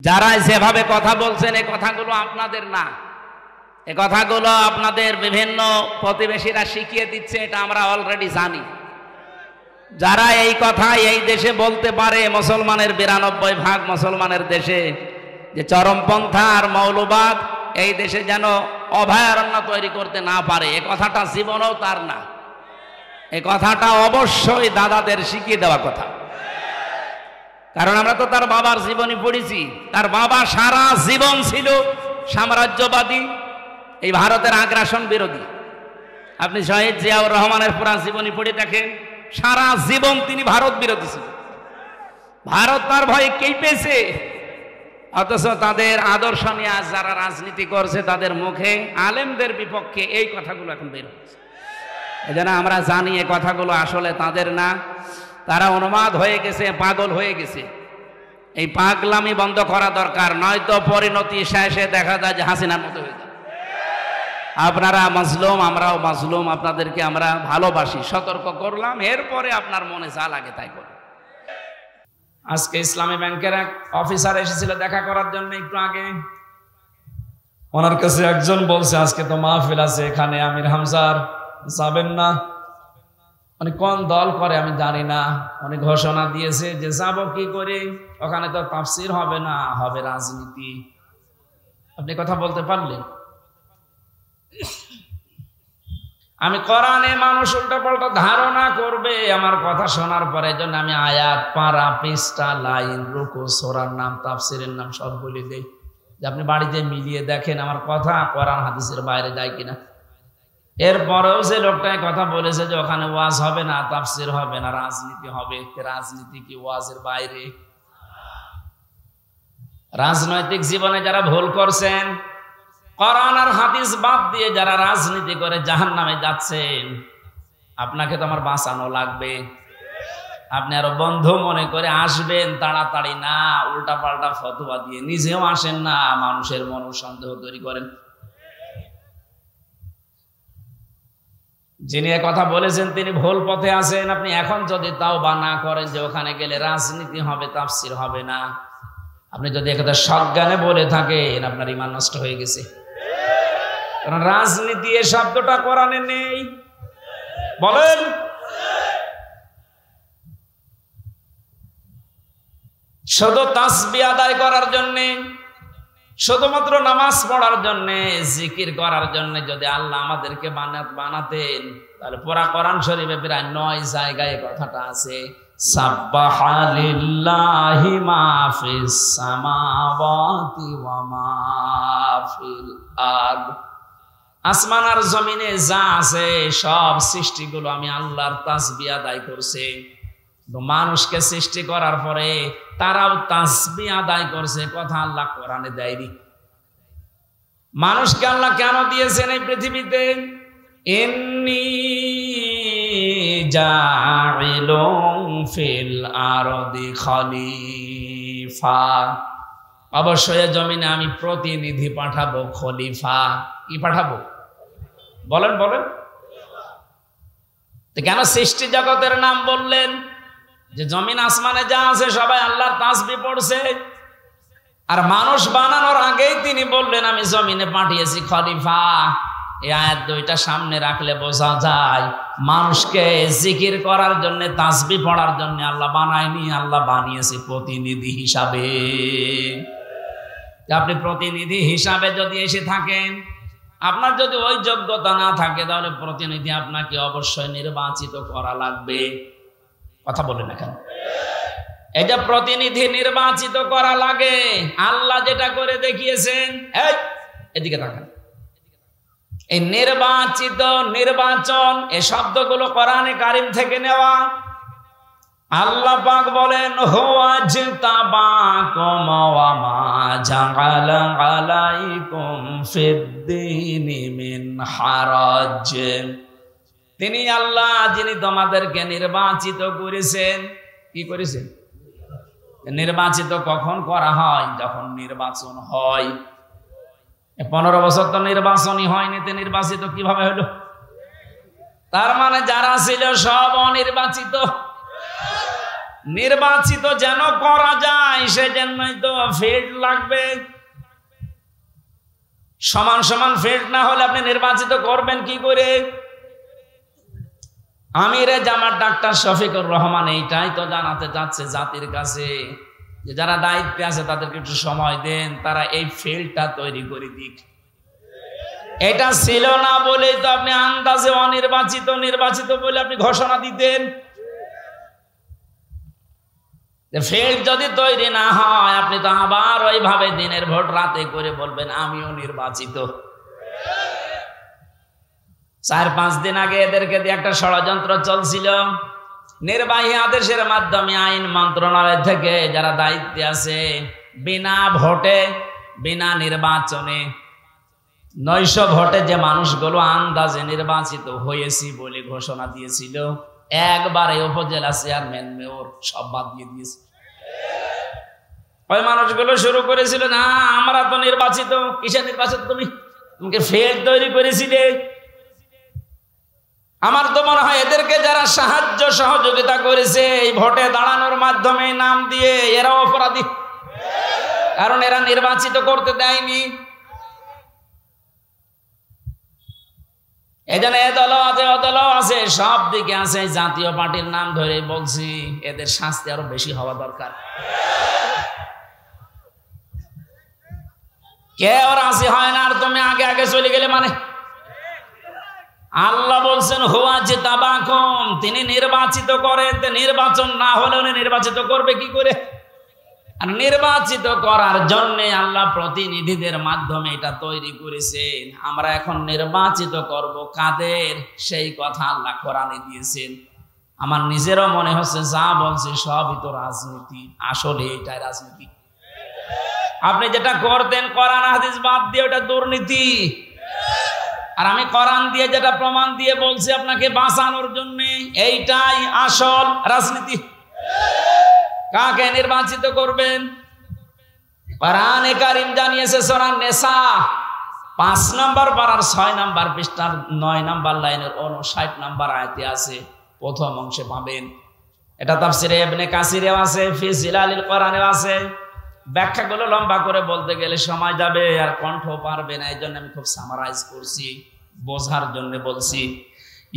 যারা যেভাবে কথা বলছেন এই কথাগুলো আপনাদের না, এই কথাগুলো আপনাদের বিভিন্ন প্রতিবেশীরা শিখিয়ে দিচ্ছে, এটা আমরা অলরেডি জানি। যারা এই কথা এই দেশে বলতে পারে, মুসলমানের 92% মুসলমানের দেশে, যে চরমপন্থা আর মৌলবাদ এই দেশে যেন অভয়ারণ্য তৈরি করতে না পারে, এ কথাটা জীবনেও তার না। এই কথাটা অবশ্যই দাদাদের শিখিয়ে দেওয়া কথা। কারণ আমরা তো তার বাবার জীবনী পড়েছি। তার বাবা সারা জীবন ছিল সাম্রাজ্যবাদী, এই ভারতের আগ্রাসন বিরোধী। আপনি শহীদ জিয়াউর রহমানের পুরা জীবনী পড়ে দেখেন, সারা জীবন তিনি ভারত বিরোধী ছিল। ভারত তার ভয়ে কেঁপেছে, অথচ তাদের আদর্শ নিয়ে আজ যারা রাজনীতি করছে তাদের মুখে আলেমদের বিপক্ষে এই কথাগুলো এখন বের হচ্ছে। এজন্য আমরা জানি এই কথাগুলো আসলে তাদের না, তারা উন্মাদ হয়ে গেছে, পাগল হয়ে গেছে। এই পাগলামি বন্ধ করা দরকার, নয়তো পরিণতি শেষে দেখা যায় যে হাসিনার মতো হয়ে যায়। আপনারা মাজলুম, আমরাও মাজলুম, আপনাদেরকে আমরা ভালোবাসি, সতর্ক করলাম, এরপরে আপনার মনে যা লাগে তাই করুন। আজকে ইসলামী ব্যাংকের এক অফিসার এসেছিল দেখা করার জন্য একটু আগে। ওনার কাছে একজন বলছে আজকে তো মাহফিল আছে এখানে, আমির হামজার যাবেন না? উনি কোন দল করে আমি জানি না, উনি ঘোষণা দিয়েছে যে যাব কি করে, ওখানে তো তাফসীর হবে না, হবে রাজনীতি। আপনি কথা বলতে পারলেন? আমি কোরআনে মানুষ উল্টাপাল্টা ধারণা করবে আমার কথা শোনার পরে, জন্য আমি আয়াত, পারা, পৃষ্ঠা, লাইন, রুকু, সূরার নাম, তাফসীরের নাম সব বলে দেই, যে আপনি বাড়িতে মিলিয়ে দেখেন আমার কথা কোরআন হাদিসের বাইরে যায় কিনা। এরপরেও যে লোকটাই কথা বলেছে যে ওখানে ওয়াজ হবে না, তাফসীর হবে না, রাজনীতি হবে, রাজনীতি কি ওয়াজের বাইরে? রাজনৈতিক জীবনে যারা ভুল করছেন, কোরআন আর হাদিস বাদ দিয়ে যারা রাজনীতি করে জাহান্নামে যাচ্ছেন, আপনাকে তো আমার বাঁচানো লাগবে। আপনি আরো বন্ধু মনে করে আসবেন, তাড়াতাড়ি না উল্টা পাল্টা ফতোয়া দিয়ে নিজেও আসেন না, মানুষের মন সন্দেহ তৈরি করেন। যিনি কথা বলেছেন তিনি ভুল পথে আছেন। আপনি এখন যদি তাওবা না করেন যে ওখানে গেলে রাজনীতি হবে, তাফসীর হবে না, আপনি যদি একথা সজ্ঞানে বলে থাকেন, আপনার ঈমান নষ্ট হয়ে গেছে। কারণ রাজনীতি এ শব্দটা কোরআনে নেই। বলেন, শুধু তাসবিহ আদায় করার জন্য, শুধুমাত্র নামাজ পড়ার জন্য, জিকির করার জন্য যদি আল্লাহ আমাদেরকে বানাতেন, তাহলে পুরা কোরআন শরীফে প্রায় 9 জায়গায় কথাটা আছে। সাব্বাহা লিল্লাহি মা ফিস সামাওয়াতি ওয়া মা ফিল আরদ। আসমান আর জমিনে যা আছে সব সৃষ্টিগুলো আমি আল্লাহর তাসবিহ আদায় করছে। তো মানুষকে সৃষ্টি করার পরে তারাও তাসবিহ আদায় করছে, কথা আল্লাহ কোরআনে দেয়নি। মানুষকে আল্লাহ কেন দিয়েছেন এই পৃথিবীতে? ইন্নী জাইলুন ফিল আরদি খলিফা, অবশ্যই জমিনে আমি প্রতিনিধি পাঠাবো, খলিফা। কি পাঠাবো? বলেন বলেন। তো কেন সৃষ্টি জগতের নাম বললেন? যে জমিন আসমানে যা আছে সবাই আল্লাহর তাসবিহ পড়ছে, আর মানুষ বানানোর আগেই তিনি বললেন আমি জমিনে পাঠিয়েছি খলিফা। এই আয়াত দুইটা সামনে রাখলে বোঝা যায় মানুষকে জিকির করার জন্য, তাসবিহ পড়ার জন্য আল্লাহ বানায়নি, আল্লাহ বানিয়েছে প্রতিনিধি হিসাবে। আপনি প্রতিনিধি হিসাবে যদি এসে থাকেন, আপনার যদি ওই যোগ্যতা না থাকে, তাহলে প্রতিনিধি আপনাকে অবশ্যই নির্বাচিত করা লাগবে। কথা বলেন না কেন? এই যে প্রতিনিধি নির্বাচিত করা লাগে, আল্লাহ যেটা করে দেখিয়েছেন, এই এদিকে তাকান, এই নির্বাচিত, নির্বাচন, এই শব্দগুলো কোরআনে কারিম থেকে নেওয়া। আল্লাহ পাক বলেন হুয়াজতাবাকুম ওয়া মা জাআলা আলাইকুম ফিদ্দীনি মিন হারাজ। তিনি আল্লাহ যিনি তোমাদেরকে নির্বাচিত করেছেন। কি করেছেন? নির্বাচিত কখন করা হয়? যখন নির্বাচন হয়। 15 বছর তো নির্বাচনই হয়নি, তো নির্বাচিত কিভাবে হলো? তার মানে যারা ছিল সব অনির্বাচিত। নির্বাচিত যেন করা যায় সেজন্যই তো ফিল্ড লাগবে। সমান সমান ফিল্ড না হলে আপনি নির্বাচিত করবেন কি করে? আমিরে জামাত ডাক্তার শফিকুর রহমান এইটাই তো জানাতে যাচ্ছে জাতির কাছে, যে যারা দায়িত্বে আছে তাদেরকে একটু সময় দেন, তারা এই ফিল্ডটা তৈরি করে দিক। এটা ছিল না বলেই তো আপনি আন্দাজে অনির্বাচিত নির্বাচিত বলে আপনি ঘোষণা দিতেন। ফিল্ড যদি তৈরি না হয় আপনি তো আবার ওইভাবে দিনের ভোট রাতে করে বলবেন আমিও নির্বাচিত। 4-5 দিন আগে এদেরকে দিয়ে একটা ষড়যন্ত্র চলছিল। নির্বাহী আদেশের মাধ্যমে আইন মন্ত্রণালয় থেকে যারা দায়িত্বে আছে বিনা ভোটে বিনা নির্বাচনে 900 ভোটে যে মানুষগুলো আন্দাজে নির্বাচিত হয়েছি বলে ঘোষণা দিয়েছিল, একবারে উপজেলা চেয়ারম্যান মেয়র সব বাদ দিয়ে দিয়েছে। ওই মানুষগুলো শুরু করেছিল, না আমরা তো নির্বাচিত। কিসের নির্বাচিত? তোমাকে ফেল তৈরি করেছিলে। আমার তো মনে হয় এদেরকে যারা সাহায্য সহযোগিতা করেছে এই ভোটে দাঁড়ানোর মাধ্যমে নাম দিয়ে, এরা অপরাধী, কারণ এরা নির্বাচিত করতে দেয়নি। এজন্য এ দল আছে ও দল আছে, সব দিকে আছে। জাতীয় পার্টির নাম ধরে বলছি এদের শাস্তি আরো বেশি হওয়া দরকার। কেউ রাজি হয় না আর তুমি আগে আগে চলে গেলে মানে। আল্লাহ বলছেন হুয়া জিতাবাকুম, তিনি নির্বাচিত করেন। নির্বাচন না হলে উনি নির্বাচিত করবে কি করে? আর নির্বাচিত করার জন্য আল্লাহ প্রতিনিধিদের মাধ্যমে এটা তৈরি করেছেন। আমরা এখন নির্বাচিত করব কাদের, সেই কথা আল্লাহ কোরআনে দিয়েছেন। আমার নিজেরও মনে হচ্ছে যা বলছি সবই তো রাজনীতি। আসলে এটাই রাজনীতি। আপনি যেটা করতেন কোরআন হাদিস বাদ দিয়ে ওটা দুর্নীতি। আর আমি কোরআন দিয়ে যেটা প্রমাণ দিয়ে বলছি আপনাকে বাঁচানোর জন্য, এইটাই আসল রাজনীতি। কাকে নির্বাচিত করবেন? কোরআনে কারীম জানিয়েছে সূরা নিসা 5 নম্বর পারার 6 নম্বর পৃষ্ঠার 9 নম্বর লাইনের 59 নম্বর আয়াতে আছে, প্রথম অংশে পাবেন। এটা তাফসিরে ইবনে কাসিরেও আছে, ফি জিলালিল কোরআনেও আছে। ব্যাখ্যাগুলো লম্বা করে বলতে গেলে সময় যাবে আর কণ্ঠ পারবে না, এইজন্য আমি খুব সামারাইজ করছি, বোঝার জন্য বলছি।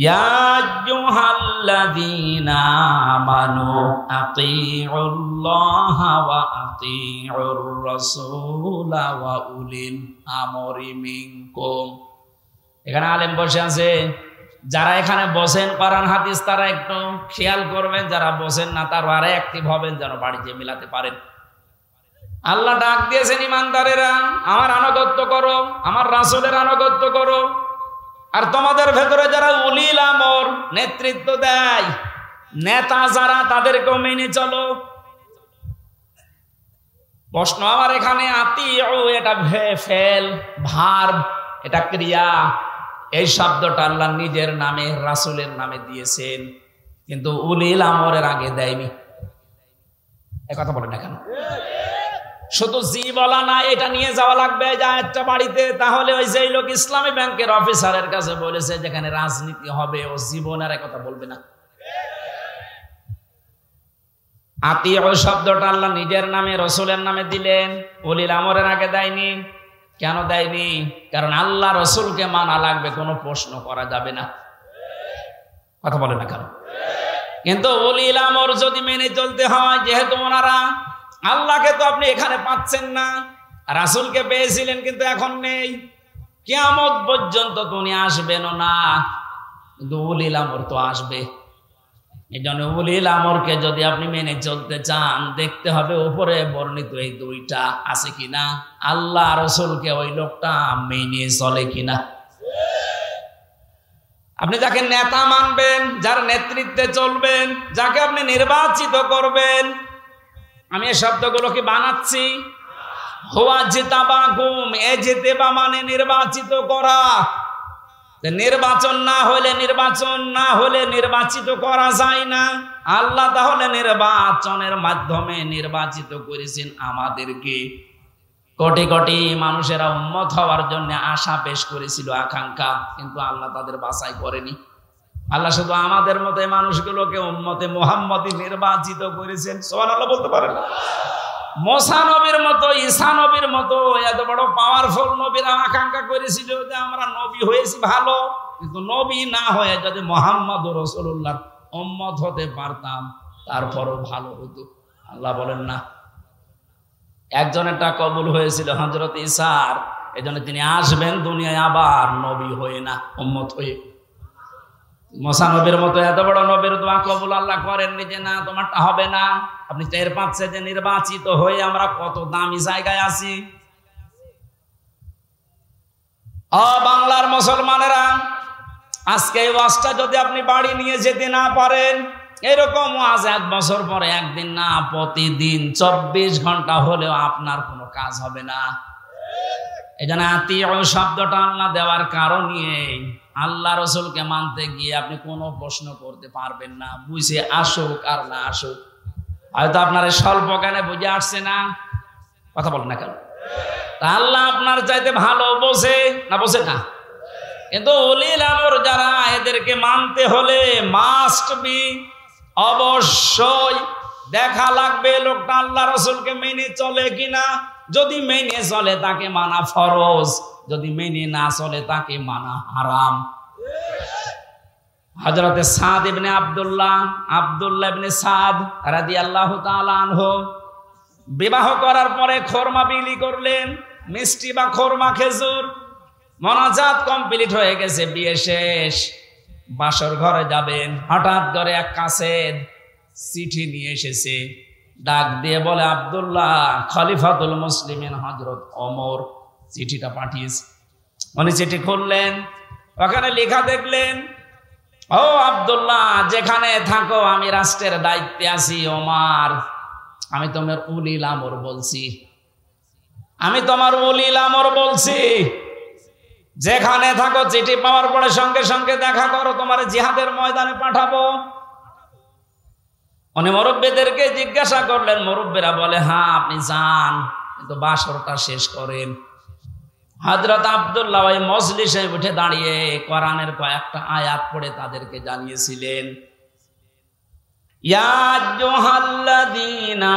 ইয়া আইয়ুহাল্লাযীনা আমানু আতিউল্লাহা ওয়া আতিউর রাসূলা ওয়া উলিল আমরি মিনকুম। এখানে আলেম বসে আছে, যারা এখানে বসেন কোরআন হাদিস তারা একটু খেয়াল করবেন, যারা বসেন না তারা আরে অ্যাক্টিভ হবেন যেন বাড়িতে মিলাতে পারেন। আল্লাহ ডাক দিয়েছেন ইমানদারেরা আমার আনুগত্য করো, আমার রাসূলের আনুগত্য করো। আর তোমাদের ভেতরে যারা উলিল আমর, নেতৃত্ব দেয়, নেতা যারা, তাদেরকেও মেনে চলো। প্রশ্ন আমার এখানে আতিউ, এটা ফেল ভার্ব, এটা ক্রিয়া। এই শব্দটা আল্লাহ নিজের নামে রাসূলের নামে দিয়েছেন, কিন্তু উলিল আমরের আগে দেয়নি। কথা বলেন না কেন? শুধু জি বলা না, এটা নিয়ে যাওয়া লাগবে যা একটা বাড়িতে। তাহলে ওই যে লোক ইসলামী ব্যাংকের অফিসারের কাছে বলেছে যেখানে রাজনীতি হবে ও জীবনের কথা বলবে না। আতিউ শব্দটা আল্লাহ নিজের নামে রাসূলের নামে দিলেন, উলিল আমরের আগে দেয়নি। কেন দেয়নি? কারণ আল্লাহ রাসূলকে মানা লাগবে, কোনো প্রশ্ন করা যাবে না। কথা বলে না কেন? কিন্তু উলিল আমর যদি মেনে চলতে হয়, যেহেতু ওনারা আল্লাহকে তো আপনি এখানে পাচ্ছেন না, রাসূলকে পেয়েছিলেন কিন্তু এখন নেই, কিয়ামত পর্যন্ত তো উনি আসবেনও না, কিন্তু উলিল আমর তো আসবে। এই জন্য উলিল আমরকে যদি আপনি মেনে চলতে চান, দেখতে হবে উপরে বর্ণিত এই দুইটা আছে কিনা, আল্লাহ রাসূলকে ওই লোকটা মেনে চলে কিনা। আপনি যাকে নেতা মানবেন, যার নেতৃত্বে চলবেন, যাকে আপনি নির্বাচিত করবেন, আমি এই শব্দগুলোকে বানাচ্ছি। হুয়া জিতাবাকুম, এ জিতেবা মানে নির্বাচিত করা। নির্বাচন না হলে নির্বাচিত করা যায় না। আল্লাহ তাহলে নির্বাচনের মাধ্যমে নির্বাচিত করেছেন আমাদেরকে। কোটি কোটি মানুষেরা উম্মত হওয়ার জন্য আশা পেশ করেছিল, আকাঙ্ক্ষা, কিন্তু আল্লাহ তাদের বাছাই করেনি। আল্লাহ শুধু আমাদের মতো মানুষগুলোকে উম্মতে মুহাম্মদী নির্বাচিত করেছেন। সুবহানাল্লাহ বলতে পারেন? মুসা নবীর মতো, ঈসা নবীর মতো এত বড় পাওয়ারফুল নবীরা আকাঙ্ক্ষা করেছিল যে আমরা নবী হয়েছি ভালো, কিন্তু নবী না হয়ে যদি মুহাম্মদুর রাসূলুল্লাহর উম্মত হতে পারতাম তারপরও ভালো হতো। আল্লাহ বলেন না। একজনেরটা কবুল হয়েছিল হযরত ঈসার, এজন্য তিনি আসবেন দুনিয়ায় আবার নবী হয়ে না, উম্মত হয়ে। মুসা নবীর মতো এত বড় নবীর দোয়া কবুল আল্লাহ করেননি যে না তোমারটা হবে না। আপনি টের পাচ্ছেন যে নির্বাচিত হয়ে আমরা কত দামি জায়গায় আছি। বাংলার মুসলমানেরা, আজকে এই ওয়াজটা যদি আপনি বাড়ি নিয়ে যেতে না পারেন, এরকম ওয়াজ 1 বছর পরে একদিন না, প্রতিদিন 24 ঘন্টা হলেও আপনার কোনো কাজ হবে না। এই জন্য আতিউ শব্দটা আল্লাহ দেওয়ার কারণে আল্লাহ রসুলকে মানতে গিয়ে আপনি কোনো প্রশ্ন করতে পারবেন না, বুঝে আসুক আর না আসুক। হয়তো আপনার স্বল্প জ্ঞানে বুঝে আসছে না, কথা বলেন না কেন? তা আল্লাহ আপনার চাইতে ভালো বোঝে না, বোঝে না? কিন্তু উলিল আমর যারা, এদেরকে মানতে হলে মাস্ট বি, অবশ্যই দেখা লাগবে লোকটা আল্লাহ রসুলকে মেনে চলে কিনা। যদি মেনে চলে তাকে মানা ফরজ, যদি মেনে না চলে তাকে মানা হারাম। হযরতে সাদ ইবনে আব্দুল্লাহ ইবনে সাদ রাদিয়াল্লাহু তাআলা আনহু বিবাহ করার পরে খোরমা বিলি করলেন, মিষ্টি বা খোরমা খেজুর। মোনাজাত কমপ্লিট হয়ে গেছে, বিয়ে শেষ, বাসর ঘরে যাবেন। হঠাৎ করে এক কাসেদ চিঠি নিয়ে এসেছে, ডাক দিয়ে বলে আব্দুল্লাহ খলিফাতুল মুসলিমিন হযরত ওমর চিঠিটা পাঠিয়েছে। উনি চিঠি খুললেন, ওখানে লেখা দেখলেন, ও আব্দুল্লাহ যেখানে থাকো আমি রাষ্ট্রের দায়িত্বে আছি। ওমর, আমি তোমার উলিল আমর বলছি, আমি তোমার উলিল আমর বলছি, যেখানে থাকো চিঠি পাওয়ার পরে সঙ্গে সঙ্গে দেখা করো, তোমার জিহাদের ময়দানে পাঠাবো। উনি মুরব্বীদেরকে জিজ্ঞাসা করলেন, মুরব্বীরা বলে হ্যাঁ আপনি যান, কিন্তু বাসরটা শেষ করেন। হযরত আব্দুল্লাহ ওই মজলিসে উঠে দাঁড়িয়ে কোরআনের কয়েকটা আয়াত পড়ে তাদেরকে জানিয়েছিলেন, ইয়া আইয়ুহাল্লাযীনা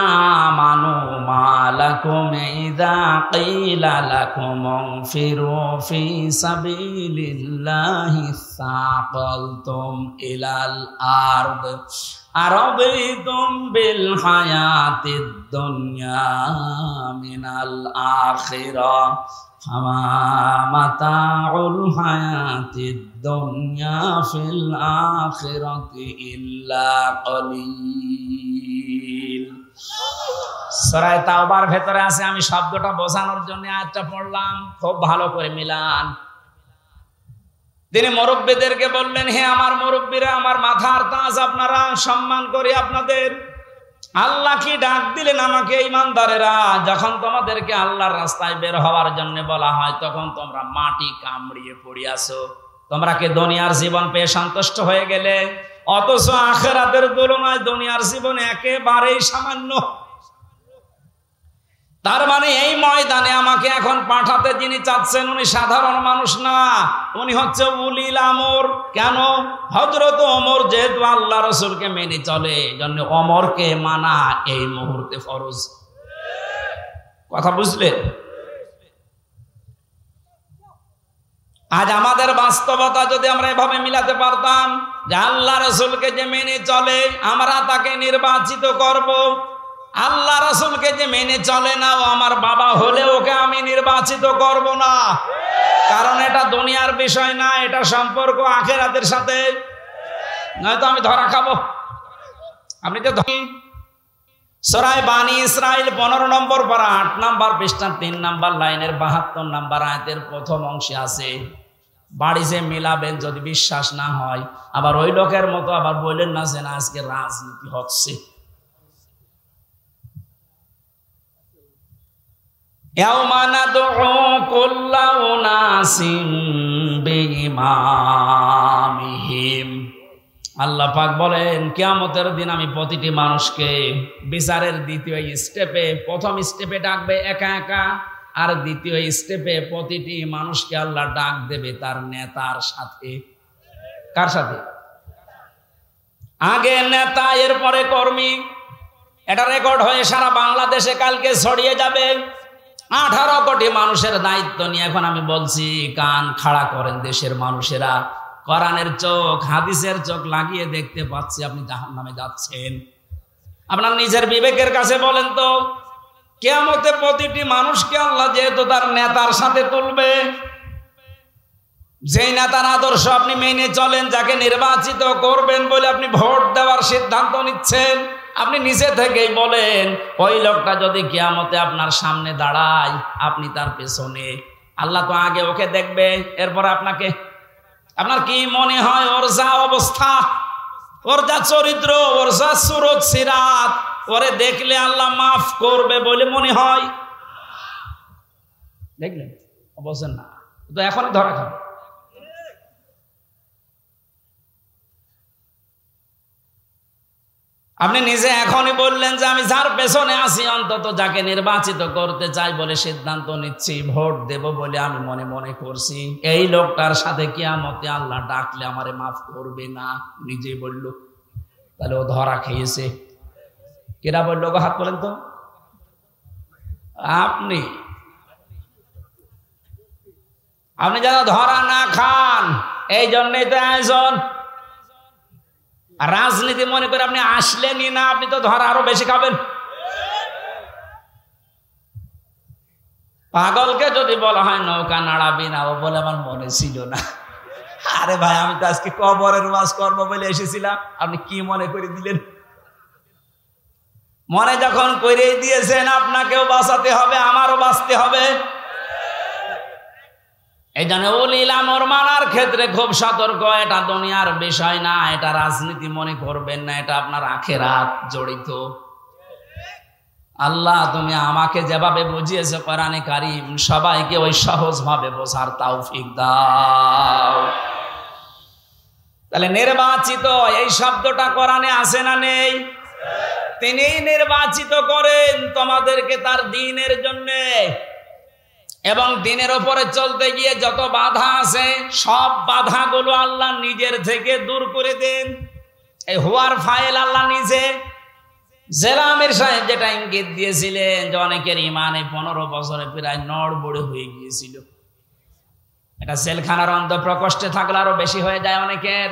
আমানু মা লাকুম ইযা ক্বিলা লাকুম ইনফিরু ফি সাবিলিল্লাহি সাকালতুম ইলাল আরদ আরাদিতুম বিল হায়াতিদ দুনিয়া মিনাল আখিরাহ ফামা মাতাউল হায়াতিদ দুনিয়া ফিল আখিরাতি ইল্লা কলিল। সূরা তাওবার ভেতরে আছে, আমি শব্দটা বোঝানোর জন্য আয়াতটা পড়লাম, খুব ভালো করে মিলান। তিনি মুরব্বীদেরকে বললেন, হে আমার মুরব্বীরা, আমার মাথার তাজ, আপনারা সম্মান করি আপনাদের। আল্লাহ কি ডাক দিলেন আমাকে, ঈমানদারেরা, যখন তোমাদেরকে আল্লাহর রাস্তায় বের হওয়ার জন্য বলা হয় তখন তোমরা মাটি কামড়িয়ে পড়ে আছো। তোমরা কি দুনিয়ার জীবন পেয়ে সন্তুষ্ট হয়ে গেলে? অথচ আখিরাতের তুলনায় দুনিয়ার জীবন একেবারেই সামান্য। তার মানে এই ময়দানে আমাকে এখন পাঠাতে যিনি চাচ্ছেন উনি সাধারণ মানুষ না, উনি হচ্ছে উলিল আমর। কেন? হযরত ওমর যেহেতু আল্লাহ রাসূলকে মেনে চলে, জন্য ওমরকে মানা এই মুহূর্তে ফরজ। কথা বুঝলেন? আজ আমাদের বাস্তবতা যদি আমরা এভাবে মিলাতে পারতাম যে আল্লাহ রাসূলকে যে মেনে চলে আমরা তাকে নির্বাচিত করব, আল্লাহ রাসূলকে যে মেনে চলে না ও আমার বাবা হলে ওকে আমি নির্বাচিত করব না, কারণ এটা দুনিয়ার বিষয় না, এটা সম্পর্ক আখিরাতের সাথে। নয়তো আমি ধরা খাবো। আপনি তো সূরা বানী ইসরাইল 15 নম্বর পারা 8 নম্বর পৃষ্ঠা 3 নম্বর লাইনের 72 নম্বর আয়াতের প্রথম অংশে আছে, বাড়ি যে মিলাবেন যদি বিশ্বাস না হয়, আবার ওই লোকের মতো আবার বললেন না যে না আজকে রাজনীতি হচ্ছে। ইয়াউমা নাদউ কুল্লা উনাসিন বিইমামিহিম, আল্লাহ পাক বলেন কিয়ামতের দিন আমি প্রতিটি মানুষকে বিচারের দ্বিতীয় স্টেপে, প্রথম স্টেপে ডাকবে একা একা, আর দ্বিতীয় স্টেপে প্রতিটি মানুষকে আল্লাহ ডাক দেবে তার নেতার সাথে। কার সাথে? আগে নেতা, এরপরে কর্মী। এটা রেকর্ড হয়ে সারা বাংলাদেশে কালকে ছড়িয়ে যাবে। 18 কোটি মানুষের দায়িত্ব নিয়ে এখন আমি বলছি, কান খাড়া করেন দেশের মানুষেরা। কোরআনের চোখ, হাদিসের চোখ লাগিয়ে দেখতে পাচ্ছি আপনি জাহান্নামে যাচ্ছেন। আপনার নিজের বিবেকের কাছে বলেন তো, কিয়ামতে প্রতিটি মানুষকে আল্লাহ যেহেতু তার নেতার সাথে তুলবে, যেই নেতার আদর্শ আপনি মেনে চলেন, যাকে নির্বাচিত করবেন বলে আপনি ভোট দেওয়ার সিদ্ধান্ত নিচ্ছেন, আপনি নিজে থেকেই বলেন ওই লোকটা যদি কিয়ামতে আপনার সামনে দাঁড়ায়, আপনি তার পেছনে, আল্লাহ তো আগে ওকে দেখবে, এরপর আপনাকে। আপনার কি মনে হয় ওর যা অবস্থা, ওর যা চরিত্র, ওর যা সুরত সিরাত, ওরে দেখলে আল্লাহ মাফ করবে বলে মনে হয়? দেখলেন? অবশ্যই না, তো এখনই ধরা খাবে। আপনি নিজে এখনই বললেন যে আমি যার পেছনে আছি, অন্তত যাকে নির্বাচিত করতে চাই বলে সিদ্ধান্ত নিচ্ছি, ভোট দেব বলে আমি মনে মনে করছি, এই লোকটার সাথে কিয়ামতে আল্লাহ ডাকলে আমারে মাফ করবে না, নিজেই বলল। তাহলে ও ধরা খেয়েছে। কেরা বলল গো? হাত বলেন তো। আপনি যারা ধরা না খান, এই জন্যই তো আয়োজন। রাজনীতি মনে করে আপনি আসলেনই না, আপনি তো ধরা আরো বেশি খাবেন। পাগলকে যদি বলা হয় নৌকা নাড়াবি না, ও বলে আমার মনে ছিল না। আরে ভাই, আমি তো আজকে কবরের ওয়াজ করবো বলে এসেছিলাম, আপনি কি মনে করে দিলেন? মনে যখন করে দিয়েছেন, আপনাকেও বাঁচাতে হবে, আমারও বাঁচতে হবে। এই জন্য উলিল আমর মানার ক্ষেত্রে খুব সতর্ক। এটা দুনিয়ার বিষয় না, এটা রাজনীতি মনে করবেন না, এটা আপনার আখিরাত জড়িত। আল্লাহ তুমি আমাকে যেভাবে বুঝিয়েছো কোরআনে কারীম, সবাইকে ওই সহজ ভাবে বোঝার তৌফিক দাও। তাহলে নির্বাচিত এই শব্দটা কোরআনে আছে না নেই? তিনি নির্বাচিত করেন তোমাদেরকে তার দ্বীনের জন্য, এবং দ্বীনের উপরে চলতে গিয়ে যত বাধা আছে সব বাধাগুলো আল্লাহ নিজের থেকে দূর করে দেন। এই হুয়ার ফাইল আল্লাহ নিজে। জেলা আমির সাহেব যেটা ইঙ্গিত দিয়েছিলেন যে অনেকের ইমানে 15 বছরে প্রায় নড়বড়ে হয়ে গিয়েছিল, এটা জেলখানার অন্ধ প্রকোষ্ঠে থাকলে আরো বেশি হয়ে যায় অনেকের।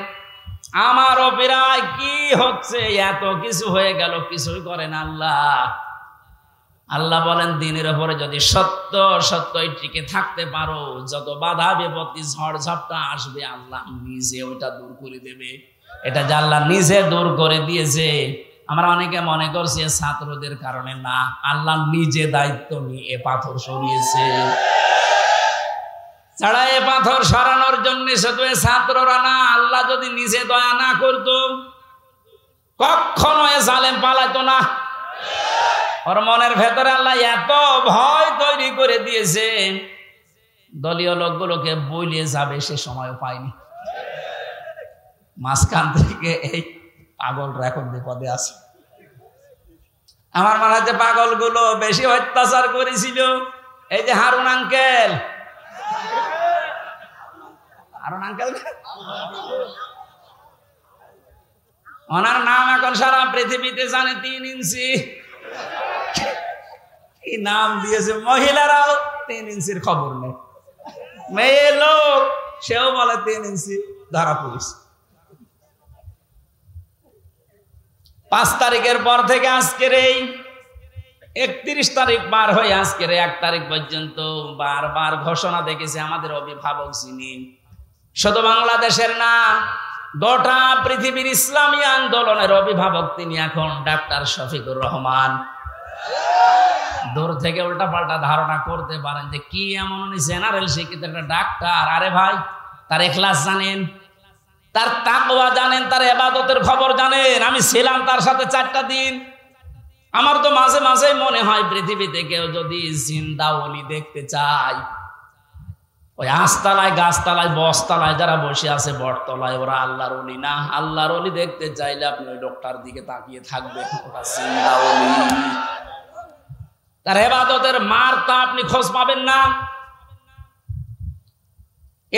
আমারও প্রায় কি হচ্ছে, এত কিছু হয়ে গেল, কিছুই করেন আল্লাহ। আল্লাহ বলেন দ্বীনের উপরে যদি সত্যই টিকে থাকতে পারো, যত বাধা বিপত্তি ঝড় ঝাপটা আসবে আল্লাহ নিজে ওইটা দূর করে দেবে। এটা যে আল্লাহ নিজে দূর করে দিয়েছে। আমরা অনেকে মনে করছি ছাত্রদের কারণে, না, আল্লাহ নিজে দায়িত্ব নিয়ে এ পাথর সরিয়েছে। ছাড়া এ পাথর সরানোর জন্য শুধু ছাত্ররা না, আল্লাহ যদি নিজে দয়া না করতো কখনো এ জালেম পালাইতো না। ওর মনের ভেতরে আল্লাহ এত ভয় তৈরি করে দিয়েছে, দলীয় লোকগুলোকে বইলিয়ে যাবে সে সময়ও পায়নি। মাঝখান থেকে এই পাগলরা এখন বিপদে আছে। আমার মনে হচ্ছে পাগলগুলো বেশি অত্যাচার করেছিল এই যে হারুন আঙ্কেল। ওনার নাম এখন সারা পৃথিবীতে জানে, 3 ইঞ্চি। কি নাম দিয়েছে, মহিলারাও 3 ইঞ্চির খবর নেই। মেয়ে লোক সেও বলে 3 ইঞ্চি, ধরা পড়েছে। 5 তারিখের পর থেকে আজকের এই 31 তারিখ পার হয়ে আজকের 1 তারিখ পর্যন্ত বারবার ঘোষণা দেখেছে আমাদের অভিভাবক যিনি, শুধু বাংলাদেশের না, গোটা পৃথিবীর ইসলামী আন্দোলনের অভিভাবক তিনি এখন ডাক্তার শফিকুর রহমান। দূর থেকে উল্টা পাল্টা ধারণা করতে পারেন যে কি এমন উনি জেনারেল শিক্ষিত একটা ডাক্তার। আরে ভাই, তার ইখলাস জানেন, তার তাকওয়া জানেন, তার ইবাদতের খবর জানেন। আমি ছিলাম তার সাথে 4টা দিন। আমার তো মাঝে মাঝে মনে হয় পৃথিবীতে কেউ যদি জিন্দা ওলি দেখতে চায়, ওই আস্তালায়, গাছতলায়, বসতলায় যারা বসে আছে বটতলায়, ওরা আল্লাহর ওলি না। আল্লাহর ওলি দেখতে চাইলে আপনি ওই লোকটার দিকে তাকিয়ে থাকবেন, ওটা জিন্দা ওলি। তার ইবাদতের মারটা আপনি খোঁজ পাবেন না।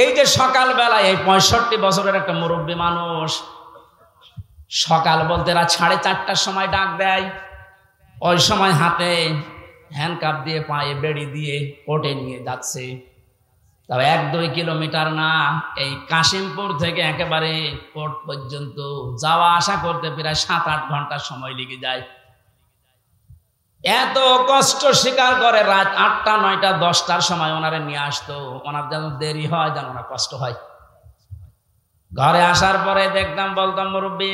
এই যে সকালবেলায় এই 65 বছরের একটা মুরব্বী মানুষ সকাল বলতে রাত 4:30টার সময় ডাক দেয়। ওই সময় হাতে হ্যান্ডকাপ দিয়ে পায়ে বেড়ি দিয়ে কোর্টে নিয়ে যাচ্ছে। তবে 1-2 কিলোমিটার না, এই কাশিমপুর থেকে একেবারে কোর্ট পর্যন্ত যাওয়া আসা করতে প্রায় 7-8 ঘন্টা সময় লেগে যায়। এত কষ্ট স্বীকার করে রাত 8টা 9টা 10টার সময় ওনারে নিয়ে আসতো। ওনার যেন দেরি হয়, যেন ওনার কষ্ট হয়। ঘরে আসার পরে দেখতাম, বলতাম মুরব্বী